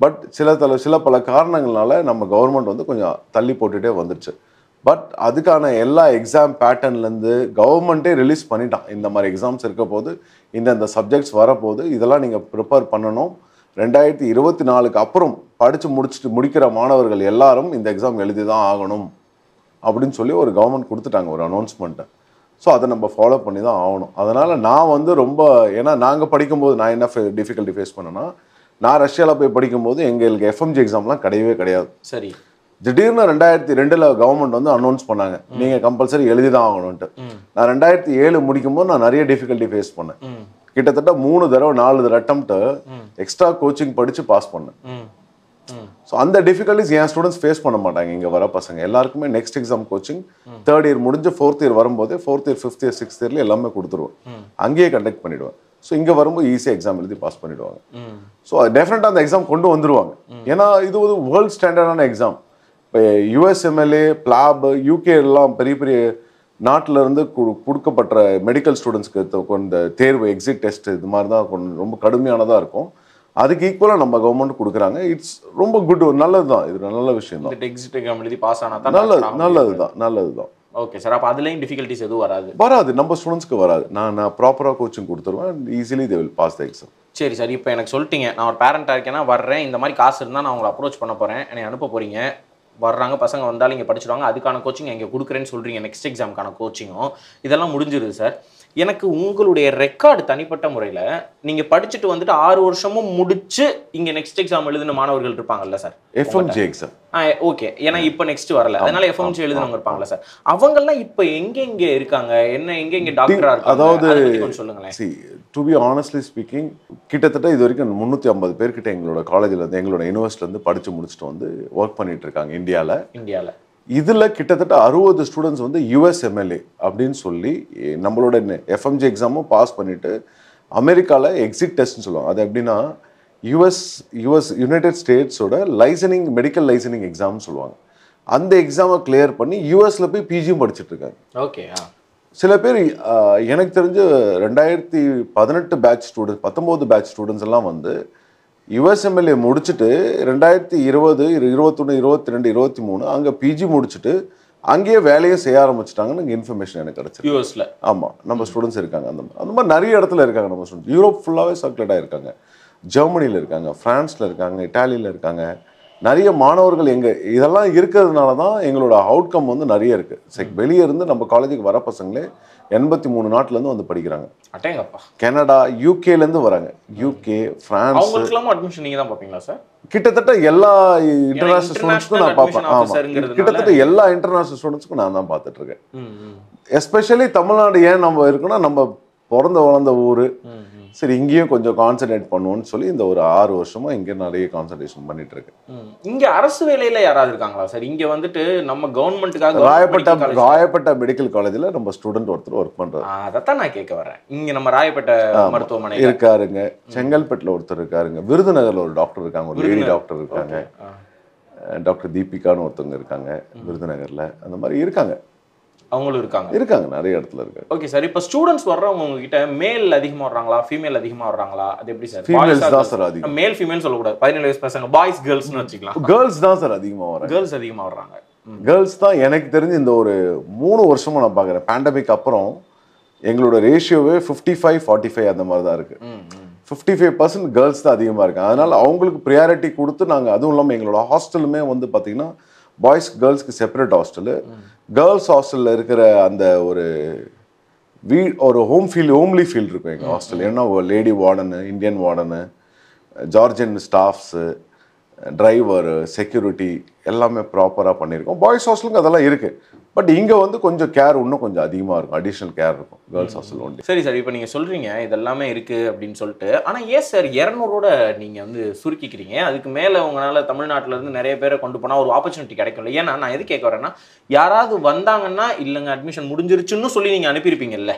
பட் சில பல காரணங்களால நம்ம கவர்மெண்ட் வந்து கொஞ்சம் தள்ளி போட்டுகிட்டே வந்துடுச்சு. பட் அதுக்கான எல்லா எக்ஸாம் பேட்டர்ன்லேருந்து கவர்மெண்ட்டே ரிலீஸ் பண்ணிட்டான். இந்த மாதிரி எக்ஸாம்ஸ் இருக்க போது, இந்த சப்ஜெக்ட்ஸ் வரப்போது, இதெல்லாம் நீங்கள் ப்ரிப்பேர் பண்ணணும். 2024க்கு அப்புறம் படித்து முடிக்கிற மாணவர்கள் எல்லாரும் இந்த எக்ஸாம் எழுதி தான் ஆகணும் அப்படின்னு சொல்லி ஒரு கவர்மெண்ட் கொடுத்துட்டாங்க, ஒரு அனௌன்ஸ்மெண்ட்டை. ஸோ அதை நம்ம ஃபாலோ பண்ணி தான் ஆகணும். அதனால் நான் வந்து ரொம்ப, ஏன்னா நாங்கள் படிக்கும்போது நான் என்ன டிஃபிகல்ட்டி ஃபேஸ் பண்ணேன்னா, நான் ரஷ்யாவில் போய் படிக்கும்போது எங்களுக்கு எஃப்எம்ஜி எக்ஸாம்லாம் கிடையவே கிடையாது. சரி, திடீர்னு 2002 கவர்மெண்ட் வந்து அனௌன்ஸ் பண்ணாங்க, நீங்கள் கம்பல்சரி எழுதி தான் ஆகணும்ட்டு. நான் 2007 முடிக்கும்போது நான் நிறைய டிஃபிகல்ட்டி ஃபேஸ் பண்ணேன். கிட்டத்தட்ட 3 தடவை 4 தடவை அட்டெம்ப்ட்டு எக்ஸ்ட்ரா கோச்சிங் படித்து பாஸ் பண்ணேன். ஸோ அந்த டிஃபிகல்ட்டிஸ் என் ஸ்டூடெண்ட்ஸ் ஃபேஸ் பண்ண மாட்டாங்க. இங்கே வர பசங்க எல்லாருக்குமே next exam coaching 3rd year முடிஞ்சு 4th இயர் வரும்போது 4th year 5th year 6th இயர்ல எல்லாமே கொடுத்துருவோம், அங்கேயே கண்டக்ட் பண்ணிடுவேன். ஸோ இங்கே வரும்போது ஈஸியாக எக்ஸாம் எழுதி பாஸ் பண்ணிடுவாங்க. ஸோ டெஃபினட்டாக அந்த எக்ஸாம் கொண்டு வந்துருவாங்க. ஏன்னா இது ஒரு வேர்ல்ட் ஸ்டாண்டர்டான எக்ஸாம். இப்போ USMLA, PLAB, UK எல்லாம் பெரிய பெரிய நாட்டில் இருந்து கொடுக்கப்பட்ட மெடிக்கல் ஸ்டூடெண்ட்ஸ்க்கு இந்த தேர்வு, எக்ஸிட் டெஸ்ட், இது மாதிரி தான் ரொம்ப கடுமையானதாக இருக்கும். அதுக்கு ஈக்குவலாக நம்ம கவர்மெண்ட் கொடுக்குறாங்க. இட்ஸ் ரொம்ப குட், நல்லது தான், இது நல்ல விஷயம் தான். எக்ஸிட் எக்ஸாம் எழுதி பாஸ் ஆனால் தான் நல்லது தான். ஓகே சார், அப்போ அதுலேயும் டிஃபிகல்ட்டிஸ் எதுவும் வராது? நம்ம ஸ்டூடெண்ட்ஸ்க்கு வராது. நான் ப்ராப்பராக கோச்சிங் கொடுத்துருவேன், easily they will pass the exam. சரி சார், இப்போ எனக்கு சொல்லிட்டீங்க, நான் ஒரு பேரண்டாக இருக்கேன்னா வர்றேன், இந்த மாதிரி காசு இருந்தால் நான் உங்களை அப்ரோச் பண்ண போகிறேன், என்னை அனுப்ப போகிறீங்க, வர்றாங்க பசங்க வந்தாலும் இங்கே படிச்சிடுவாங்க, அதுக்கான கோச்சிங் இங்கே கொடுக்குறேன்னு சொல்கிறீங்க, நெக்ஸ்ட் எக்ஸாமுக்கான கோச்சிங்கும் இதெல்லாம் முடிஞ்சிருது சார். எனக்கு உங்களுடைய ரெக்கார்டு தனிப்பட்ட முறையில் நீங்கள் படிச்சுட்டு வந்துட்டு 6 வருஷமும் முடிச்சு இங்கே நெக்ஸ்ட் எக்ஸாம் எழுதின மாணவர்கள் இருப்பாங்கல்ல சார், எஃப்எம்ஜி எக்ஸாம். ஓகே, ஏன்னா இப்போ நெக்ஸ்ட் வரல, அதனால எஃப்எம்ஜி எழுதினவங்க இருப்பாங்கல்ல சார், அவங்கெல்லாம் இப்போ எங்கே இருக்காங்க, என்ன எங்கே டாக்டரா இருக்காங்க, அதாவது கொஞ்சம் சொல்லுங்களேன். டு பி ஆனஸ்ட்லி ஸ்பீக்கிங், கிட்டத்தட்ட இது வரைக்கும் 350 பேர்கிட்ட எங்களோட காலேஜில் இருந்து, எங்களோட யூனிவர்சிட்டிலேருந்து படித்து முடிச்சுட்டு வந்து ஒர்க் பண்ணிட்டு இருக்காங்க இந்தியாவில். இதில் கிட்டத்தட்ட 60 ஸ்டூடெண்ட்ஸ் வந்து யுஎஸ்எம்எல்ஏ அப்படின்னு சொல்லி நம்மளோட எஃப்எம்ஜி எக்ஸாமும் பாஸ் பண்ணிட்டு அமெரிக்காவில் எக்ஸிட் டெஸ்ட்னு சொல்லுவாங்க. அது எப்படின்னா யுனைடெட் ஸ்டேட்ஸோட மெடிக்கல் லைசனிங் எக்ஸாம்னு சொல்லுவாங்க. அந்த எக்ஸாமை கிளியர் பண்ணி யூஎஸ்ல போய் பிஜியும் படிச்சுட்டு இருக்காங்க. ஓகே. சில பேர் எனக்கு தெரிஞ்சு 2018 பேட்ச் ஸ்டூடெண்ட்ஸ், 19 பேட்ச் ஸ்டூடெண்ட்ஸ் எல்லாம் வந்து யுஎஸ்எம்எல்ஏ முடிச்சுட்டு 2020, 21, 22, 23 அங்கே பிஜி முடிச்சுட்டு அங்கேயே வேலையை செய்ய ஆரம்பிச்சிட்டாங்கன்னு இன்ஃபர்மேஷன் எனக்கு கிடைச்சிருக்கு யூஎஸ்ல. ஆமாம், நம்ம ஸ்டூடெண்ட்ஸ் இருக்காங்க. அந்த மாதிரி நிறைய இடத்துல இருக்காங்க நம்ம ஸ்டூடெண்ட்ஸ். யூரோப் ஃபுல்லாகவே சர்க்குலேட் ஆகிருக்காங்க, ஜெர்மனியில் இருக்காங்க, ஃப்ரான்ஸில் இருக்காங்க, இட்டாலியில் இருக்காங்க. நிறைய மாணவர்கள் இதெல்லாம் இருக்கிறதுனால தான் எங்களோட அவுட்கம் வந்து நிறைய இருக்குது. வெளியே இருந்து நம்ம காலேஜுக்கு வர பசங்களே 83 நாட்டிலேருந்து வந்து படிக்கிறாங்க. அட்டேங்கப்பா. கனடா, யூகேலேருந்து வராங்க. UK, France. அவங்களுக்குலாம் அட்மிஷன் நீங்கள் தான் பார்ப்பீங்களா சார்? கிட்டத்தட்ட எல்லா இன்டர்நேஷனல் ஸ்டூடெண்ட்ஸ்க்கும் நான் பார்ப்பேன். ஆமாம், கிட்டத்தட்ட எல்லா இன்டர்நேஷனல் ஸ்டூடெண்ட்ஸ்க்கும் நான் தான் பார்த்துட்டு இருக்கேன். எஸ்பெஷலி தமிழ்நாடு ஏன் நம்ம இருக்குன்னா, நம்ம பிறந்த வளர்ந்த ஊர், சரி இங்கேயும் கொஞ்சம் கான்சன்ட்ரேட் பண்ணுவோம்னு சொல்லி இந்த ஒரு 6 வருஷமா இங்கே நிறைய கான்சன்ட்ரேஷன் பண்ணிட்டு இருக்கேன். இங்க அரசு வேலையில யாராவது இருக்காங்களா சார்? இங்க வந்துட்டு நம்ம கவர்மெண்ட்டுக்காக ராயப்பேட்டை மெடிக்கல் காலேஜில் நம்ம ஸ்டூடெண்ட் ஒருத்தர் ஒர்க் பண்றாரு. அதைத்தான் நான் கேட்க வரேன். இங்க நம்ம ராயப்பேட்டை மருத்துவமனை இருக்காருங்க, செங்கல்பட்டுல ஒருத்தர் இருக்காருங்க, விருதுநகர்ல ஒரு டாக்டர் இருக்காங்க, ஒரு லேடி டாக்டர் இருக்காங்க, டாக்டர் தீபிகான்னு ஒருத்தவங்க இருக்காங்க விருதுநகர்ல. அந்த மாதிரி இருக்காங்க, அவங்களும் இருக்காங்க, நிறைய இடத்துல இருக்காங்க. ஓகே சார், இப்போ ஸ்டூடெண்ட்ஸ் வர்றவங்க உங்ககிட்ட மேல் அதிகமா வர்றாங்களா, ஃபீமேல் அதிகமா வர்றாங்களா? அது எப்படி சார்? ஃபீமேல்ஸ் தான் சார் அதிகம். மேல் ஃபீமேல் சொல்லக்கூடாது, 17 வயசு பசங்க, பாய்ஸ் கேர்ள்ஸ்னு வச்சுக்கலாம். கேர்ள்ஸ் தான் சார் அதிகமாக வராங்க. கேர்ள்ஸ் அதிகமாக வர்றாங்க. கேர்ள்ஸ் தான் எனக்கு தெரிஞ்சு இந்த ஒரு 3 வருஷமா நான் பார்க்குறேன். பேண்டமிக் அப்புறம் எங்களோட ரேஷியோவே 55-45 அந்த மாதிரி தான் இருக்கு. 55% கேர்ள்ஸ் தான் அதிகமாக இருக்கு. அதனால அவங்களுக்கு ப்ரியாரிட்டி கொடுத்து நாங்கள், அதுவும் இல்லாமல் எங்களோட ஹாஸ்டலுமே வந்து பார்த்தீங்கன்னா பாய்ஸ் கேர்ள்ஸ்க்கு செப்பரேட் ஹாஸ்டலு. கேர்ள்ஸ் ஹாஸ்டலில் இருக்கிற அந்த ஒரு ஹோம்லி ஃபீல் இருக்கும் எங்கள் ஹாஸ்டல். ஏன்னா lady warden, Indian warden, Georgian staffs, driver, security எல்லாமே ப்ராப்பராக பண்ணியிருக்கோம். பாய்ஸ் ஹாஸ்டலுக்கு அதெல்லாம் இருக்குது. பட் இங்கே வந்து கொஞ்சம் கேர் இன்னும் கொஞ்சம் அதிகமாக இருக்கும், அடிஷ்னல் கேர் இருக்கும் கேர்ள்ஸ் ஹாஸ்டல் ஒன்று. சரி சார், இப்போ நீங்கள் சொல்கிறீங்க இதெல்லாமே இருக்குது அப்படின்னு சொல்லிட்டு, ஆனால் ஏன் சார் 200ஓட நீங்கள் வந்து சுருக்கிக்கிறீங்க? அதுக்கு மேலே உங்களால் தமிழ்நாட்டிலேருந்து நிறைய பேரை கொண்டு போனால் ஒரு ஆப்பர்ச்சுனிட்டி கிடைக்கும்ல? ஏன்னா நான் எது கேட்க வரேன்னா, யாராவது வந்தாங்கன்னா இல்லைங்க அட்மிஷன் முடிஞ்சிருச்சுன்னு சொல்லி நீங்கள் அனுப்பியிருப்பீங்கல்ல?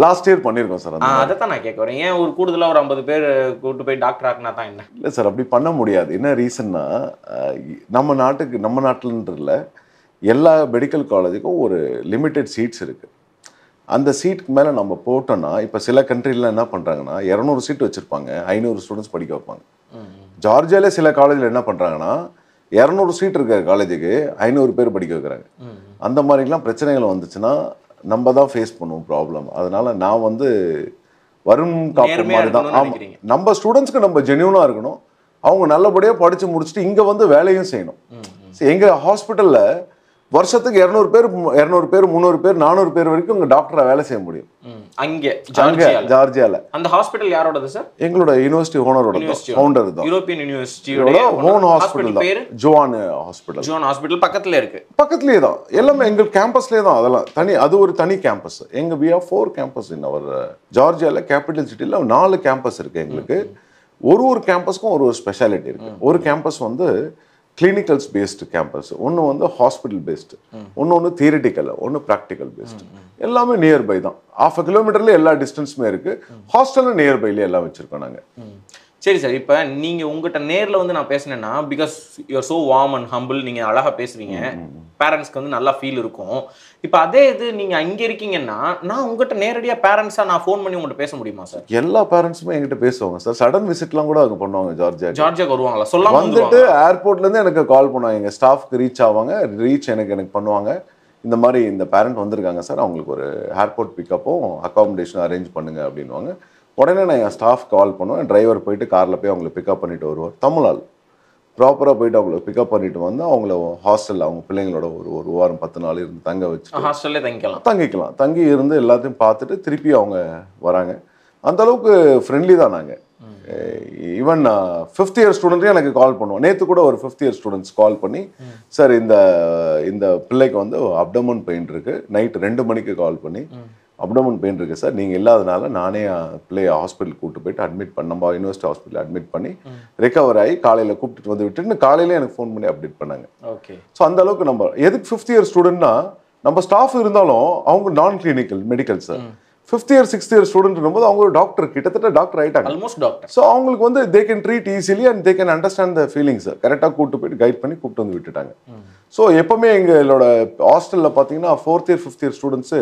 லாஸ்ட் இயர் பண்ணியிருக்கோம் சார். அதை தான் நான் கேட்க வரேன். ஏன் ஒரு கூடுதலாக ஒரு 50 பேர் கூட்டு போய் டாக்டர் ஆக்கினா தான் என்ன? இல்லை சார், அப்படி பண்ண முடியாது. என்ன ரீசன்னா, நம்ம நாட்டில் எல்லா மெடிக்கல் காலேஜுக்கும் ஒரு லிமிட்டெட் சீட்ஸ் இருக்குது. அந்த சீட்டுக்கு மேலே நம்ம போட்டோன்னா, இப்போ சில கண்ட்ரிலாம் என்ன பண்ணுறாங்கன்னா 200 சீட் வச்சுருப்பாங்க, 500 ஸ்டூடெண்ட்ஸ் படிக்க வைப்பாங்க. ஜார்ஜியாவில் சில காலேஜில் என்ன பண்ணுறாங்கன்னா 200 சீட் இருக்கிற காலேஜுக்கு 500 பேர் படிக்க வைக்கிறாங்க. அந்த மாதிரிலாம் பிரச்சனைகள் வந்துச்சுன்னா நம்ம தான் ஃபேஸ் பண்ணுவோம் ப்ராப்ளம். அதனால நான் வந்து வரும் காப்பு மாதிரி தான். நம்ம ஸ்டூடெண்ட்ஸ்க்கு நம்ம ஜென்யூனாக இருக்கணும், அவங்க நல்லபடியாக படித்து முடிச்சுட்டு இங்கே வந்து வேலையும் செய்யணும். எங்கள் ஹாஸ்பிட்டலில் வருஷத்துக்கு 200 பேர் 300 பேர் 400 பேர் வரைக்கும் உங்க டாக்டரா வேலை செய்ய முடியும். அங்கே ஜார்ஜியால. அந்த ஹாஸ்பிடல் யாரோடது சார்? எங்களோட யூனிவர்சிட்டி ஓனரோட, ஃபவுண்டர் தான். யூரோப்பியன் யூனிவர்சிட்டியோட ஓன் ஹாஸ்பிடல் தான். ஜோவான் ஹாஸ்பிடல். ஜோவான் ஹாஸ்பிடல் பக்கத்துல இருக்கு. பக்கத்துலயே தான் எல்லாமே, எங்க கேம்பஸ்லயே தான். அதெல்லாம் தனி, அது ஒரு தனி கேம்பஸ். எங்க we have 4 campus in our ஜார்ஜியால. கேபிட்டல் சிட்டில 4 கேம்பஸ் இருக்கு எங்களுக்கு. ஒரு கேம்பஸ்க்கும் ஒரு ஸ்பெஷாலிட்டி இருக்கு. ஒரு கேம்பஸ் வந்து கிளினிக்கல்ஸ் பேஸ்டு கேம்பஸ், ஒன்று வந்து ஹாஸ்பிட்டல் பேஸ்டு, ஒன்று தியரிட்டிக்கல், ஒன்று ப்ராக்டிக்கல் பேஸ்டு. எல்லாமே நியர்பை தான். 1/2 கிலோமீட்டர்ல எல்லா டிஸ்டன்ஸுமே இருக்கு. ஹாஸ்டலும் நியர்பைல எல்லாம் வச்சிருக்கோம் நாங்கள். சரி சார், இப்போ நீங்கள் உங்கள்கிட்ட நேரில் வந்து நான் பேசினேன்னா, because you're so warm and humble, நீங்கள் அழகாக பேசுவீங்க, பேரண்ட்ஸ்க்கு வந்து நல்லா ஃபீல் இருக்கும். இப்போ அதே இது நீங்கள் அங்கே இருக்கீங்கன்னா, நான் உங்கள்கிட்ட நேரடியாக பேரண்ட்ஸாக நான் ஃபோன் பண்ணி உங்கள்கிட்ட பேச முடியுமா சார்? எல்லா பேரண்ட்ஸுமே என்கிட்ட பேசுவாங்க சார். சடன் விசிட்லாம் கூட அவங்க பண்ணுவாங்க. ஜார்ஜியாக்கு வருவாங்களா? சொல்லாம வந்துட்டு ஏர்போர்ட்லேருந்து எனக்கு கால் பண்ணுவாங்க. எங்கள் ஸ்டாஃப்க்கு ரீச் ஆவாங்க, எனக்கு பண்ணுவாங்க. இந்த மாதிரி இந்த பேரண்ட் வந்திருக்காங்க சார், அவங்களுக்கு ஒரு ஏர்போர்ட் பிக்கப்பும் அக்காமடேஷன் அரேஞ்ச் பண்ணுங்க அப்படின்வாங்க. உடனே நான் என் ஸ்டாஃப் கால் பண்ணுவேன், டிரைவர் போயிட்டு காரில் போய் அவங்கள பிக்கப் பண்ணிட்டு வருவார். தமிழ் ஆள் ப்ராப்பராக போயிட்டு அவங்கள பிக்கப் பண்ணிட்டு வந்து அவங்கள ஹாஸ்டலில் அவங்க பிள்ளைங்களோட ஒரு வாரம் 10 நாள் இருந்து தங்க வச்சு ஹாஸ்டல்லே தங்கிக்கலாம். தங்கி இருந்து எல்லாத்தையும் பார்த்துட்டு திருப்பி அவங்க வராங்க. அந்த அளவுக்கு ஃப்ரெண்ட்லி தான் நாங்கள். ஈவன் 5th இயர் ஸ்டூடெண்ட்டையும் எனக்கு கால் பண்ணுவோம். நேற்று கூட ஒரு 5th இயர் ஸ்டூடெண்ட்ஸ் கால் பண்ணி, சார் இந்த பிள்ளைக்கு வந்து அப்டமன் பெயின் இருக்கு, நைட்டு 2 மணிக்கு கால் பண்ணி அப்டமன் பெயின் இருக்கு சார், நீங்கள் இல்லாதனால நானே பிள்ளைய ஹாஸ்பிட்டல் கூப்பிட்டு போயிட்டு அட்மிட் பண்ண, நம்ம யூனிவர்சிட்டி ஹாஸ்பிட்டல் அட்மிட் பண்ணி ரெக்கவர் ஆகி காலையில் கூப்பிட்டு வந்து விட்டுட்டு காலையில எனக்கு ஃபோன் பண்ணி அப்டேட் பண்ணாங்க. ஓகே. ஸோ அந்த அளவுக்கு நம்ம எதுக்கு 5th இயர் ஸ்டூடெண்ட்னா நம்ம ஸ்டாஃப் இருந்தாலும் அவங்க நான் clinical medical sir. 5th year 6th year student இருக்கும்போது அவங்க ஒரு டாக்டர், கிட்டத்தட்ட டாக்டர் ஆயிட்டாங்க, ஆல்மோஸ்ட் டாக்டர். ஸோ அவங்களுக்கு வந்து they can treat easily and they can understand the feelings. கரெக்டாக கூப்பிட்டு போயிட்டு கைட் பண்ணி கூப்பிட்டு வந்து விட்டுட்டாங்க. ஸோ எப்பவுமே எங்களோட ஹாஸ்டலில் பார்த்தீங்கன்னா 4th year 5th year students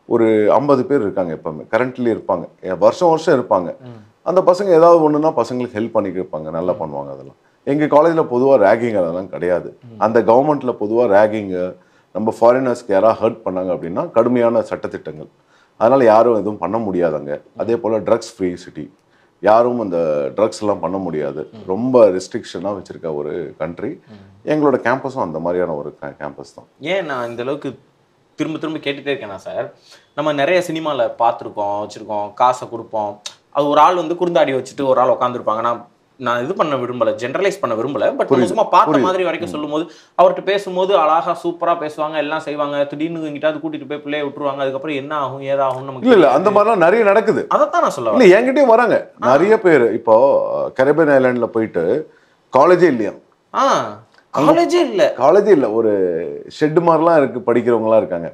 ஒரு 50 பேர் இருக்காங்க. எப்பவுமே கரண்ட்லி இருப்பாங்க, வருஷம் இருப்பாங்க. அந்த பசங்க ஏதாவது ஒன்றுனா பசங்களுக்கு ஹெல்ப் பண்ணிட்டு இருப்பாங்க, நல்லா பண்ணுவாங்க. அதெல்லாம் எங்கள் காலேஜில் பொதுவாக ரேகிங் அதெல்லாம் கிடையாது. அந்த கவர்மெண்ட்டில் பொதுவாக ரேகிங்கு, நம்ம ஃபாரினர்ஸ்க்கு யாராவது ஹர்ட் பண்ணாங்க அப்படின்னா கடுமையான சட்டத்திட்டங்கள், அதனால் யாரும் எதுவும் பண்ண முடியாதாங்க. அதே போல் ட்ரக்ஸ் ஃப்ரீ சிட்டி, யாரும் அந்த ட்ரக்ஸ் எல்லாம் பண்ண முடியாது, ரொம்ப ரெஸ்ட்ரிக்ஷனாக வச்சுருக்க ஒரு கண்ட்ரி. எங்களோட கேம்பஸும் அந்த மாதிரியான ஒரு கேம்பஸ் தான். ஏன் நான் இந்த அளவுக்கு திரும்ப திரும்ப கேட்டுகிட்டே இருக்கேனா சார், நம்ம நிறைய சினிமாவில் பார்த்துருக்கோம், வச்சுருக்கோம், காசை கொடுப்போம், அது ஒரு ஆள் வந்து குறுந்தாடி வச்சுட்டு ஒரு ஆள் உட்காந்துருப்பாங்க. நான் இது பண்ண விரும்பலை, ஜென்ரலைஸ் பண்ண விரும்பலை, பட் சும்மா பார்த்த மாதிரி வரைக்கும் சொல்லும்போது அவர்கிட்ட பேசும்போது அழகாக சூப்பராக பேசுவாங்க, எல்லாம் செய்வாங்க. திடீர்னு எங்கிட்டாவது கூட்டிட்டு போய் பிள்ளைய விட்டுருவாங்க. அதுக்கப்புறம் என்ன ஆகும் ஏதாகும் நமக்கு இல்லை, அந்த மாதிரிலாம் நிறைய நடக்குது. அதைத்தான் நான் சொல்லுவேன். இல்லை, என்கிட்டயும் வராங்க நிறைய பேர். இப்போ கரீபியன் ஐலாண்டில் போயிட்டு காலேஜே இல்லையா, காலேஜே இல்லை, ஒரு ஷெட் மாதிரிலாம் இருக்கு, படிக்கிறவங்கலாம் இருக்காங்க.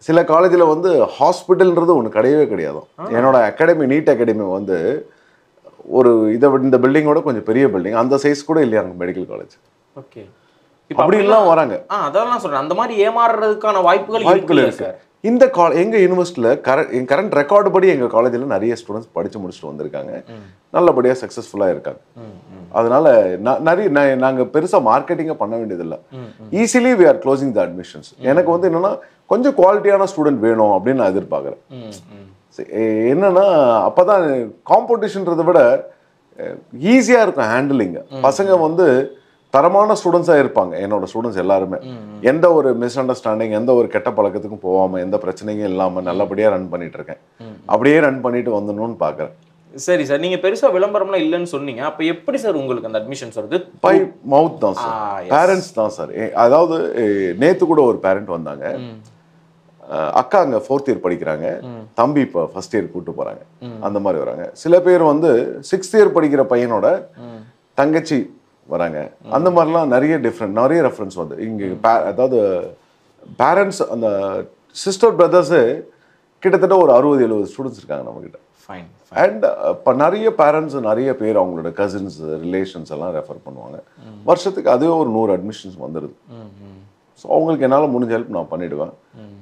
சில காலேஜில் வந்து ஹாஸ்பிட்டல்ன்றது ஒன்று கிடையவே கிடையாது. என்னோட அகாடமி, நீட் அகாடமி வந்து ஒரு இந்த பில்டிங்கோட கொஞ்சம் பெரிய பில்டிங், அந்த சைஸ் கூட இல்லையா அங்கே மெடிக்கல் காலேஜ். ஓகே, அப்படிலாம் வராங்க. அதெல்லாம் சொல்றேன், அந்த மாதிரி ஏமாறுறதுக்கான வாய்ப்புகள் இருக்கு. இந்த எங்கள் யூனிவர்சிட்டியில் கரண்ட் ரெக்கார்டு படி எங்கள் காலேஜில் நிறைய ஸ்டூடெண்ட்ஸ் படித்து முடிச்சுட்டு வந்திருக்காங்க, நல்லபடியாக சக்ஸஸ்ஃபுல்லாக இருக்காங்க. அதனால நாங்கள் பெருசாக மார்க்கெட்டிங்கை பண்ண வேண்டியதில்லை. Easily we are closing the admissions. எனக்கு வந்து என்னென்னா கொஞ்சம் குவாலிட்டியான ஸ்டூடெண்ட் வேணும் அப்படின்னு நான் எதிர்பார்க்குறேன். என்னன்னா அப்போ தான் காம்படிஷன்றதை விட ஈஸியாக இருக்கும் ஹேண்டிலிங். பசங்க வந்து தரமான ஸ்டூடெண்ட்ஸாக இருப்பாங்க. என்னோட ஸ்டூடெண்ட்ஸ் எல்லாருமே எந்த ஒரு மிஸ் அண்டர்ஸ்டாண்டிங், எந்த ஒரு கெட்ட பழக்கத்துக்கும் போகாமல், எந்த பிரச்சனையும் இல்லாமல் நல்லபடியாக ரன் பண்ணிட்டு இருக்கேன். அப்படியே ரன் பண்ணிட்டு வந்துடணும்னு பார்க்குறேன். சரி சார், நீங்க பெருசா விளம்பரம்லாம் இல்லைன்னு சொன்னீங்க, அப்ப எப்படி சார் உங்களுக்கு அந்த அட்மிஷன்ஸ் வருது? பை மவுத் தான் சார், பேரண்ட்ஸ் தான் சார். அதாவது நேத்து கூட ஒரு பேரண்ட் வந்தாங்க, அக்கா அங்கே 4th இயர் படிக்கிறாங்க, தம்பி இப்போ 1st இயர் கூப்பிட்டு போறாங்க, அந்த மாதிரி வராங்க. சில பேர் வந்து 6th இயர் படிக்கிற பையனோட தங்கச்சி வராங்க. அந்த மாதிரிலாம் நிறைய ரெஃபரன்ஸ் வந்து இங்கே. அதாவது பேரண்ட்ஸ், அந்த சிஸ்டர் பிரதர்ஸு கிட்டத்தட்ட ஒரு 60-70 ஸ்டூடெண்ட்ஸ் இருக்காங்க நம்மக்கிட்ட. அண்ட் இப்போ நிறைய பேரண்ட்ஸ், நிறைய பேர் அவங்களோட கசின்ஸ், ரிலேஷன்ஸ் எல்லாம் ரெஃபர் பண்ணுவாங்க. வருஷத்துக்கு அதுவே ஒரு 100 அட்மிஷன்ஸ் வந்துடுது. ஸோ அவங்களுக்கு என்னால் முடிஞ்ச ஹெல்ப் நான் பண்ணிவிடுவேன்,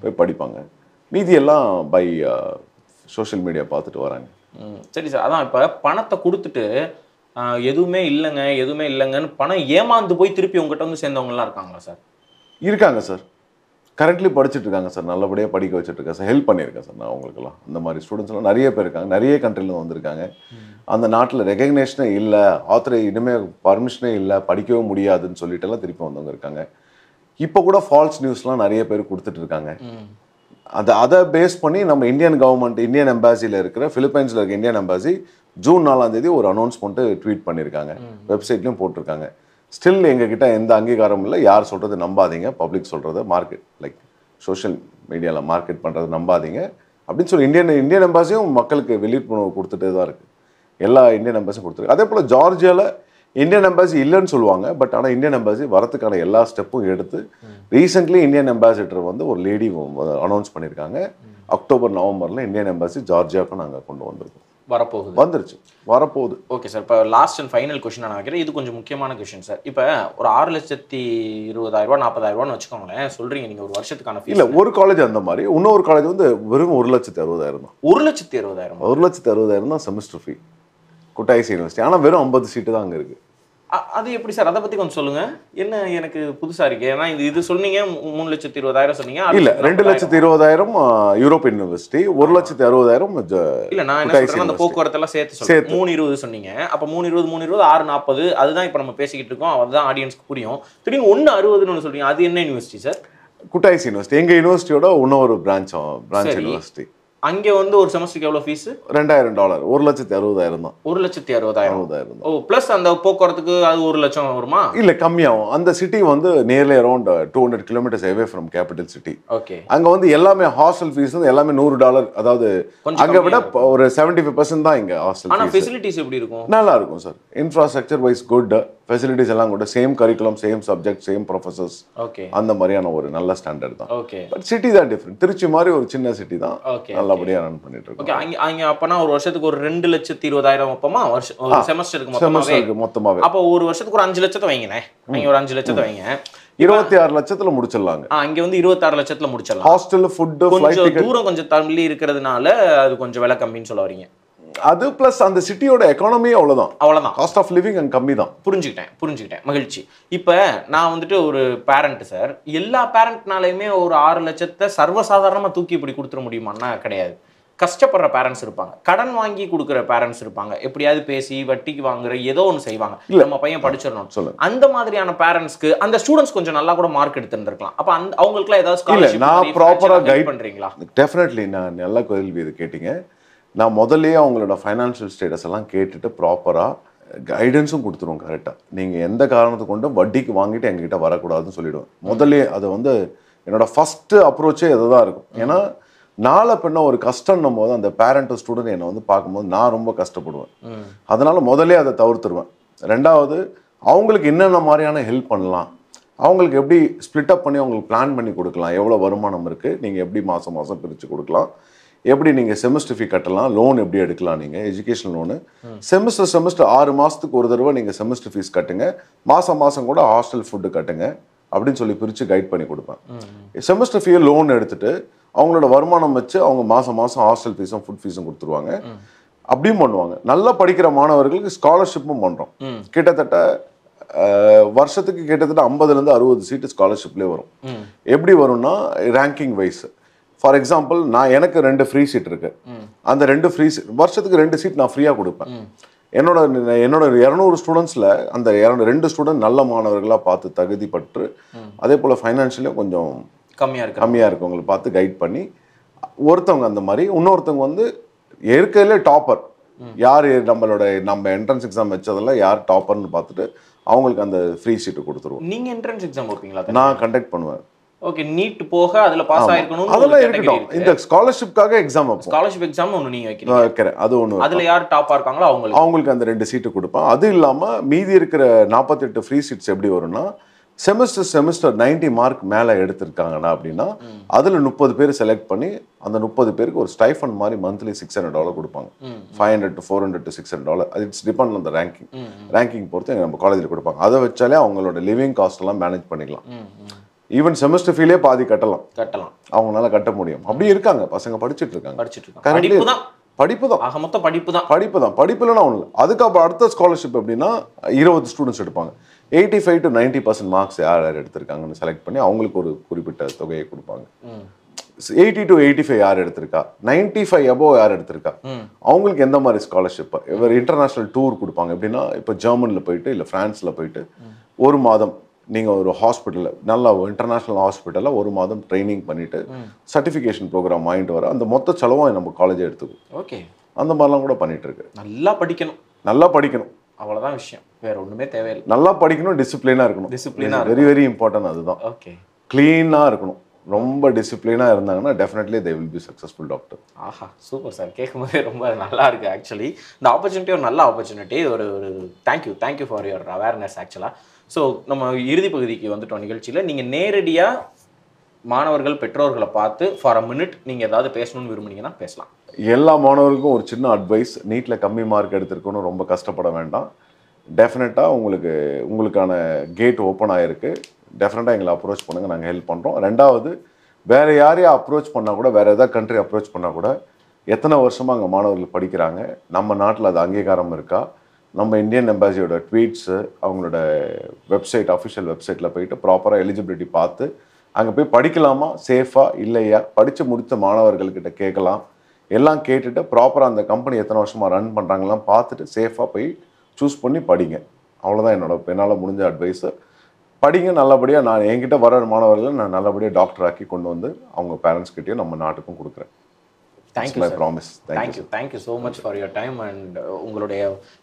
போய் படிப்பாங்க. மீதி எல்லாம் பை சோஷியல் மீடியா பார்த்துட்டு வராங்க. சரி சார், அதான் இப்போ பணத்தை கொடுத்துட்டு எதுவுமே இல்லைங்கன்னு பணம் ஏமாந்து போய் திருப்பி உங்ககிட்ட வந்து சேர்ந்தவங்கலாம் இருக்காங்களா சார்? இருக்காங்க சார், கரெக்ட்லி படிச்சுட்டு இருக்காங்க சார், நல்லபடியாக படிக்க வச்சுட்டு இருக்கேன் சார், ஹெல்ப் பண்ணியிருக்கேன் சார் நான் அவங்களுக்குலாம். அந்த மாதிரி ஸ்டூடெண்ட்ஸ்லாம் நிறைய பேர் இருக்காங்க, நிறைய கண்ட்ரிலேருந்து வந்திருக்காங்க. அந்த நாட்டில் ரெகக்னேஷனே இல்லை, ஆத்தரை இனிமேல் பர்மிஷனே இல்லை, படிக்கவே முடியாதுன்னு சொல்லிட்டுலாம் திருப்பி வந்தவங்க இருக்காங்க. இப்போ கூட ஃபால்ஸ் நியூஸ்லாம் நிறைய பேர் கொடுத்துட்டு இருக்காங்க. அதை பேஸ் பண்ணி நம்ம இந்தியன் கவர்மெண்ட், இந்தியன் எம்பாசியில் இருக்கிற, பிலிப்பைன்ஸில் இருக்க இந்தியன் எம்பாசி ஜூன் 4ஆம் தேதி ஒரு அனௌன்ஸ்மெண்ட்டு ட்வீட் பண்ணியிருக்காங்க, வெப்சைட்லையும் போட்டிருக்காங்க. ஸ்டில் எங்ககிட்ட எந்த அங்கீகாரமும் இல்லை. யார் சொல்கிறது நம்பாதீங்க, பப்ளிக் சொல்கிறத மார்க்கெட் லைக் சோஷியல் மீடியாவில் மார்க்கெட் பண்ணுறது நம்பாதீங்க அப்படின்னு சொல்லி இந்தியன் எம்பாசியும் மக்களுக்கு விழிப்புணர்வு கொடுத்துட்டே தான் இருக்குது. எல்லா இந்தியன் எம்பாசியும் கொடுத்துருக்கு. அதே போல் ஜார்ஜியாவில் இந்தியன் எம்பாசி இல்லைன்னு சொல்லுவாங்க, பட் ஆனால் இந்தியன் எம்பாசி வரத்துக்கான எல்லா ஸ்டெப்பும் எடுத்து ரீசெண்ட்லி இந்தியன் அம்பாசிடர் வந்து ஒரு லேடி அனௌன்ஸ் பண்ணியிருக்காங்க. அக்டோபர் நவம்பரில் இந்தியன் எம்பாசி ஜார்ஜியாவுக்கு நாங்கள் கொண்டு வந்திருக்கோம். வரப்போகுது. ஓகே சார், இப்போ லாஸ்ட் அண்ட் ஃபைனல் கொஸ்டின் நான் வைக்கிறேன். இது கொஞ்சம் முக்கியமான கொஸ்டின் சார். இப்போ ஒரு 6,20,000 40,000 வச்சுக்கோங்களேன், சொல்றீங்க நீங்கள் ஒரு வருஷத்துக்கான ஃபீஸ். இல்லை, ஒரு காலேஜ் அந்த மாதிரி, இன்னொரு காலேஜ் வந்து வெறும் 1,60,000 தான். 1,60,000 1,60,000 தான் செமஸ்டர் ஃபீ குட்டாய்ஸ் யூனிவர்சிட்டி. ஆனால் வெறும் 50 சீட்டு தான் அங்கே இருக்குது. அது எப்படி சார்? அதை பத்தி கொஞ்சம் சொல்லுங்க. என்ன எனக்கு புதுசா இருக்கு. ஏன்னா இது சொன்னீங்க 3,20,000 சொன்னீங்க. இல்ல 2,20,000 யூரோப்பியன் யூனிவர்சிட்டி, 1,60,000 இல்ல நான் என்ன சொல்றேன்னா அந்த போக்குவரத்து எல்லாம் சேர்த்து சொல்றேன். 3,20 சொன்னீங்க. அப்ப 3,20 6,40 அதுதான் இப்ப நம்ம பேசிக்கிட்டு இருக்கோம். அதுதான் ஆடியன்ஸ்க்கு புரியும். திடீர்னு 1,60ன்னு சொல்றீங்க. அது என்ன யூனிவர்சிட்டி சார்? குட்டாய்ஸ் யூனிவர்சிட்டி. எங்க யூனிவர்சிட்டியோட இன்னொரு பிரான்ச் யூனிவர்சிட்டி. அங்கே வந்து ஒரு செமஸ்டருக்கு எவ்வளவு ஃபீஸ்? $2,000. 1,60,000 தான். 1,60,000. ஓ பிளஸ் அந்த போக்குவரத்துக்கு அது 1,00,000 வருமா? இல்ல கம்மியாகும். அந்த சிட்டி வந்து nearly around 200 kilometers away from capital city. Okay. அங்க வந்து எல்லாமே ஹாஸ்டல் ஃபீஸ் வந்து எல்லாமே $100. அதாவது அங்க விட ஒரு 75% தான் இங்க ஹாஸ்டல் ஃபீஸ். ஆனா ஃபெசிலிட்டிஸ் எப்படி இருக்கும்? நல்லா இருக்கும் sir. Infrastructure wise good, facilities எல்லாம் கூட same curriculum, same subject, same professors. Okay. அந்த மாதிரியான ஒரு நல்ல ஸ்டாண்டர்ட் தான். ஓகே. பட் சிட்டி தான் டிஃபரெண்ட். திருச்சி மாதிரி ஒரு சின்ன சிட்டி தான். நல்லபடியா ரன் பண்ணிட்டு இருக்கோம். ஓகே. அங்க அப்பனா ஒரு வருஷத்துக்கு ஒரு 2,20,000 அப்பமா ஒரு செமஸ்டருக்கு மொத்தமாவே. அப்ப ஒரு வருஷத்துக்கு ஒரு 5 லட்சத்தை வைங்கனே. அங்க ஒரு 5 லட்சத்தை வைங்க. 26 லட்சத்துல முடிச்சிடலாங்க. அங்க வந்து 26 லட்சத்துல முடிச்சிடலாம். Hostel, food, flight ticket. தூரம் கொஞ்சம் தள்ளி இருக்கிறதுனால அது கொஞ்சம் விலை கம்மின்னு சொல்ல வரீங்க. அது பிளஸ் அந்த சிட்டியோட எக்கானமி அவ்வளவுதான். காஸ்ட் ஆஃப் லிவிங் அங்க கம்மி தான். புரிஞ்சுக்கிட்டேன். மகிழ்ச்சி. இப்ப நான் வந்துட்டு ஒரு பேரண்ட் சார். எல்லா பேரண்ட்னாலையுமே ஒரு 6 லட்சத்தை சர்வசாதாரணமா தூக்கி இப்படி கொடுத்துட முடியுமான்னா கிடையாது. கஷ்டப்படுற பேரண்ட்ஸ் இருப்பாங்க, கடன் வாங்கி கொடுக்குற பேரண்ட்ஸ் இருப்பாங்க, எப்படியாவது பேசி வட்டிக்கு வாங்குற ஏதோ ஒன்று செய்வாங்க. நம்ம பையன் படிச்சிடணும். அந்த மாதிரியான பேரண்ட்ஸ்க்கு அந்த ஸ்டூடெண்ட்ஸ் கொஞ்சம் நல்லா கூட மார்க் எடுத்துருந்துருக்கலாம். அப்ப அவங்களுக்குலாம் ஏதாவது ஸ்காலர்ஷிப் நான் ப்ராப்பரா கைட் பண்றீங்களா? டெஃபினெட்லி. நான் நல்ல கேள்வி இது கேட்டீங்க. நான் முதல்லயே அவங்களோட ஃபைனான்ஷியல் ஸ்டேட்டஸ் எல்லாம் கேட்டுட்டு ப்ராப்பராக கைடன்ஸும் கொடுத்துருவோம். கரெக்டாக நீங்கள் எந்த காரணத்தை கொண்டும் வட்டிக்கு வாங்கிட்டு எங்ககிட்ட வரக்கூடாதுன்னு சொல்லிவிடுவேன் முதல்லே. அது வந்து என்னோட ஃபஸ்ட்டு அப்ரோச்சே இதுதான் இருக்கும். ஏன்னா நாளை பின்ன ஒரு கஷ்டம்னும் போது அந்த பேரண்ட் ஸ்டூடெண்ட் என்னை வந்து பார்க்கும்போது நான் ரொம்ப கஷ்டப்படுவேன். அதனால முதல்லே அதை தவிர்த்துருவேன். ரெண்டாவது, அவங்களுக்கு என்னென்ன மாதிரியான ஹெல்ப் பண்ணலாம், அவங்களுக்கு எப்படி ஸ்ப்ளிட் அப் பண்ணி அவங்களுக்கு பிளான் பண்ணி கொடுக்கலாம், எவ்வளோ வருமானம் இருக்குது, நீங்கள் எப்படி மாதம் மாதம் பிரித்து கொடுக்கலாம், எப்படி நீங்கள் செமஸ்டர் ஃபீ கட்டலாம், லோன் எப்படி எடுக்கலாம், நீங்கள் எஜுகேஷன் லோனு செமஸ்டர் 6 மாதத்துக்கு ஒரு தடவை நீங்கள் செமஸ்டர் ஃபீஸ் கட்டுங்க, மாதம் கூட ஹாஸ்டல் ஃபுட்டு கட்டுங்க அப்படின்னு சொல்லி பிரித்து கைட் பண்ணி கொடுப்பேன். செமஸ்டர் ஃபீயை லோன் எடுத்துட்டு அவங்களோட வருமானம் வச்சு அவங்க மாதம் ஹாஸ்டல் ஃபீஸும் ஃபுட் ஃபீஸும் கொடுத்துருவாங்க. அப்படியும் பண்ணுவாங்க. நல்லா படிக்கிற மாணவர்களுக்கு ஸ்காலர்ஷிப்பும் பண்ணுறோம். கிட்டத்தட்ட வருஷத்துக்கு கிட்டத்தட்ட 50லேருந்து 60 சீட்டு ஸ்காலர்ஷிப்லேயே வரும். எப்படி வரும்னா ரேங்கிங் வைஸ். ஃபார் எக்ஸாம்பிள், எனக்கு 2 ஃப்ரீ சீட் இருக்கு. அந்த 2 ஃப்ரீ சீட் வருஷத்துக்கு 2 சீட் நான் ஃப்ரீயாக கொடுப்பேன். என்னோட 200 ஸ்டூடெண்ட்ஸில் அந்த 2 ஸ்டூடெண்ட் நல்ல மாணவர்களாக பார்த்து தகுதி பற்று, அதே போல் ஃபைனான்ஷியலியும் கொஞ்சம் கம்மியாக இருக்கவங்களை பார்த்து கைட் பண்ணி ஒருத்தவங்க அந்த மாதிரி, இன்னொருத்தவங்க வந்து இருக்கிறதுலே டாப்பர் யார், நம்ம என்ட்ரன்ஸ் எக்ஸாம் வச்சதெல்லாம் யார் டாப்பர்னு பார்த்துட்டு அவங்களுக்கு அந்த ஃப்ரீ சீட்டு கொடுத்துருவோம். நீங்கள் என்ட்ரன்ஸ் எக்ஸாம் வைப்பீங்களா? நான் கண்டக்ட் பண்ணுவேன். ஓகே. நீட் போக அதுல பாஸ் ஆயிருக்கணும். அதெல்லாம் இருக்கட்டும். இந்த ஸ்காலர்ஷிப்காக எக்ஸாம் வைப்போம். ஸ்காலர்ஷிப் எக்ஸாம் ஒன்னு நீங்க வைக்கிறேன். அது ஒன்று. அதுல யார் டாப்பா இருக்காங்களோ அவங்களுக்கு அந்த 2 சீட்டு கொடுப்பேன். அது இல்லாம மீதி இருக்கிற 48 ஃப்ரீ சீட்ஸ் எப்படி வரும்னா, செமஸ்டர் 90 மார்க் மேல எடுத்திருக்காங்கன்னா அப்படின்னா அதுல 30 பேர் செலக்ட் பண்ணி அந்த 30 பேருக்கு ஒரு ஸ்டைஃபண்ட் மாதிரி மந்த்லி $600 கொடுப்பாங்க. $500 to $400 to $600. அது it's depend on the ranking பொறுத்து நம்ம காலேஜில் கொடுப்பாங்க. அதை வச்சாலே அவங்களோட லிவிங் காஸ்ட் எல்லாம் மேனேஜ் பண்ணிக்கலாம். ஈவன் செமஸ்டர் ஃபீலே பாதி கட்டலாம் அவங்களால கட்ட முடியும். அப்படி இருக்காங்க பசங்க, படிச்சுட்டு இருக்காங்க. படிப்பு தான். படிப்புலன்னா ஒண்ணு. அதுக்கப்புறம் அடுத்த ஸ்காலர்ஷிப் எப்படின்னா 20 ஸ்டூடெண்ட்ஸ் எடுப்பாங்க. 85 to 90% மார்க்ஸ் யார் எடுத்திருக்காங்கன்னு செலக்ட் பண்ணி அவங்களுக்கு ஒரு குறிப்பிட்ட தொகையை கொடுப்பாங்க. 80 to 85 யார் எடுத்திருக்கா, 95 அபோவ் யார் எடுத்திருக்கா, அவங்களுக்கு எந்த மாதிரி ஸ்காலர்ஷிப். இவர் இன்டர்நேஷனல் டூர் கொடுப்பாங்க. எப்படின்னா இப்போ ஜெர்மன்ல போயிட்டு இல்லை பிரான்ஸ்ல போயிட்டு ஒரு மாதம் நீங்கள் ஒரு ஹாஸ்பிட்டலில், நல்ல இன்டர்நேஷ்னல் ஹாஸ்பிட்டலில் ஒரு மாதம் ட்ரைனிங் பண்ணிவிட்டு சர்டிஃபிகேஷன் ப்ரோக்ராம் வாங்கிட்டு வர அந்த மொத்த செலவும் நம்ம காலேஜே எடுத்துக்கும். ஓகே. அந்த மாதிரிலாம் கூட பண்ணிட்டு இருக்கு. நல்லா படிக்கணும் அவ்வளோதான் விஷயம், வேற ஒன்றுமே தேவையில்லை. நல்லா படிக்கணும், டிசிப்ளினாக இருக்கணும். Very very important. அதுதான். ஓகே. க்ளீனாக இருக்கணும். ரொம்ப டிசிப்ளினாக இருந்தாங்கன்னா definitely they will be successful doctor. ஆஹா, சூப்பர் சார். கேட்கும்போதே ரொம்ப நல்லா இருக்குது. ஆக்சுவலி இந்த ஆப்பர்ச்சுனிட்டி ஒரு நல்ல ஆப்பர்ச்சுனிட்டி. ஒரு தேங்க்யூ ஃபார் யுவர் அவேர்னஸ். ஆக்சுவலாக ஸோ நம்ம இறுதி பகுதிக்கு வந்துட்டோம் நிகழ்ச்சியில். நீங்கள் நேரடியாக மாணவர்கள் பெற்றோர்களை பார்த்து ஃபார் அ மினிட் நீங்கள் ஏதாவது பேசணும்னு விரும்புனீங்கன்னா பேசலாம். எல்லா மாணவர்களுக்கும் ஒரு சின்ன அட்வைஸ், நீட்டில் கம்மி மார்க் எடுத்திருக்கணும் ரொம்ப கஷ்டப்பட வேண்டாம். டெஃபினட்டாக உங்களுக்கான கேட் ஓப்பன் ஆகிருக்கு. டெஃபினட்டாக எங்களை அப்ரோச் பண்ணுங்கள், நாங்கள் ஹெல்ப் பண்ணுறோம். ரெண்டாவது, வேறு யாரையும் அப்ரோச் பண்ணால் கூட, வேறு எதாவது கண்ட்ரி அப்ரோச் பண்ணால் கூட, எத்தனை வருஷமாக அங்கே மாணவர்கள் படிக்கிறாங்க, நம்ம நாட்டில் அது அங்கீகாரம் இருக்கா, நம்ம இந்தியன் எம்பாசியோட ட்வீட்ஸு, அவங்களோட வெப்சைட், அஃபிஷியல் வெப்சைட்டில் போயிட்டு ப்ராப்பராக எலிஜிபிலிட்டி பார்த்து அங்கே போய் படிக்கலாமா, சேஃபா இல்லையா, படித்து முடித்த மாணவர்கள்கிட்ட கேட்கலாம். எல்லாம் கேட்டுட்டு ப்ராப்பராக அந்த கம்பெனி எத்தனை வருஷமாக ரன் பண்ணுறாங்கலாம் பார்த்துட்டு சேஃபாக போய் சூஸ் பண்ணி படிங்க. அவ்வளோதான் என்னால் முடிஞ்ச அட்வைஸு. படிங்க நல்லபடியாக. நான் என்கிட்ட வர மாணவர்களை நான் நல்லபடியாக டாக்டர் ஆக்கி கொண்டு வந்து அவங்க பேரண்ட்ஸ்கிட்டையும் நம்ம நாட்டுக்கும் கொடுக்குறேன். Thank you my sir. Promise. Thank you so much for your time and உங்களுடைய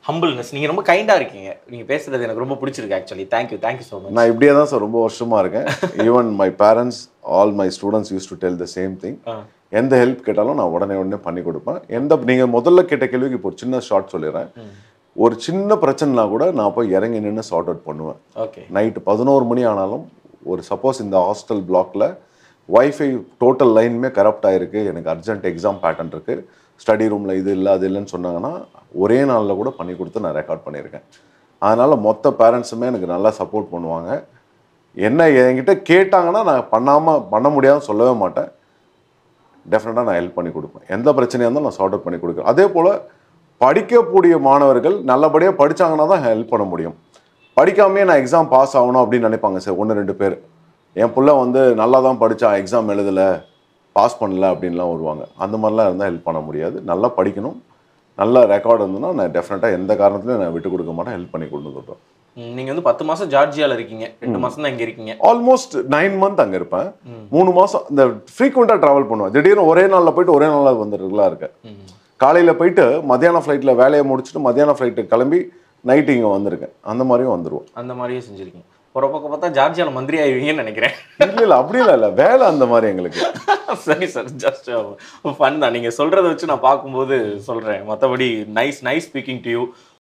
ஹம்பிள்னஸ். நீங்கள் ரொம்ப கைண்டாக இருக்கீங்க. நீங்கள் பேசுகிறது எனக்கு ரொம்ப பிடிச்சிருக்கு ஆக்சுவலி. Thank you so much. நான் இப்படியே தான் சார் ரொம்ப வருஷமாக இருக்கேன். Even my parents, all my students use to tell the same thing. எந்த ஹெல்ப் கேட்டாலும் நான் உடனே பண்ணி கொடுப்பேன். நீங்கள் முதல்ல கேட்ட கேள்விக்கு இப்போ ஒரு சின்ன ஷார்ட் சொல்லிடுறேன். ஒரு சின்ன பிரச்சனைனா கூட நான் போய் இறங்கி நின்று சார்ட் அவுட் பண்ணுவேன். ஓகே. நைட்டு 11 மணி ஆனாலும் ஒரு சப்போஸ் இந்த ஹாஸ்டல் பிளாக்ல வைஃபை டோட்டல் லைனுமே கரப்ட் ஆகிருக்கு, எனக்கு அர்ஜென்ட் எக்ஸாம் பேட்டர்ன் இருக்குது, ஸ்டடி ரூமில் இது இல்லை அது இல்லைன்னு சொன்னாங்கன்னா ஒரே நாளில் கூட பண்ணி கொடுத்து நான் ரெக்கார்ட் பண்ணியிருக்கேன். அதனால் மொத்த பேரண்ட்ஸுமே எனக்கு நல்லா சப்போர்ட் பண்ணுவாங்க. என்ன என்கிட்ட கேட்டாங்கன்னா நான் பண்ண முடியாதுன்னு சொல்லவே மாட்டேன். டெஃபினட்டாக நான் ஹெல்ப் பண்ணி கொடுப்பேன். எந்த பிரச்சனையாக இருந்தாலும் நான் சார்ட் அவுட் பண்ணி கொடுக்குறேன். அதே போல் படிக்கக்கூடிய மாணவர்கள் நல்லபடியாக படித்தாங்கன்னா தான் ஹெல்ப் பண்ண முடியும். படிக்காமையே நான் எக்ஸாம் பாஸ் ஆகணும் அப்படின்னு நினைப்பாங்க சார் 1-2 பேர். என் பிள்ளை வந்து நல்லா தான் படித்தான், எக்ஸாம் எழுதலை, பாஸ் பண்ணல அப்படின்லாம் வருவாங்க. அந்த மாதிரிலாம் இருந்தால் ஹெல்ப் பண்ண முடியாது. நல்லா படிக்கணும், நல்ல ரெக்கார்டு இருந்ததுன்னா நான் டெஃபினட்டாக எந்த காரணத்துலையும் நான் விட்டு கொடுக்க மாட்டேன், ஹெல்ப் பண்ணி கொண்டு வந்துடுறேன். நீங்கள் வந்து 10 மாதம் ஜார்ஜியாவில் இருக்கீங்க, 2 மாதம் தான் இங்கே இருக்கீங்க. ஆல்மோஸ்ட் 9 மந்த் அங்கே இருப்பேன். 3 மாதம் இந்த ஃப்ரீக்வெண்ட்டாக ட்ராவல் பண்ணுவேன். திடீர்னு ஒரே நாளில் போயிட்டு ஒரே நாளில் வந்துடுறதுலாம் இருக்கேன். காலையில் போயிட்டு மத்தியானம் ஃப்ளைட்டில் வேலையை முடிச்சுட்டு மத்தியானம் ஃப்ளைட்டு கிளம்பி நைட்டு இங்கே வந்திருக்கேன். அந்த மாதிரியும் வந்துடுவோம். அந்த மாதிரியே செஞ்சுருக்கீங்க. ஒரு பக்கம் பார்த்தா ஜார்ஜியாவில் மந்திரி ஆயிடுவீங்கன்னு நினைக்கிறேன். இல்லை அப்படிலாம் இல்லை, வேலை அந்த மாதிரி எங்களுக்கு. சரி சார், ஜஸ்ட் ஃபன் தான். நீங்கள் சொல்கிறத வச்சு நான் பார்க்கும்போது சொல்கிறேன். மற்றபடி நைஸ் ஸ்பீக்கிங் டு யூ.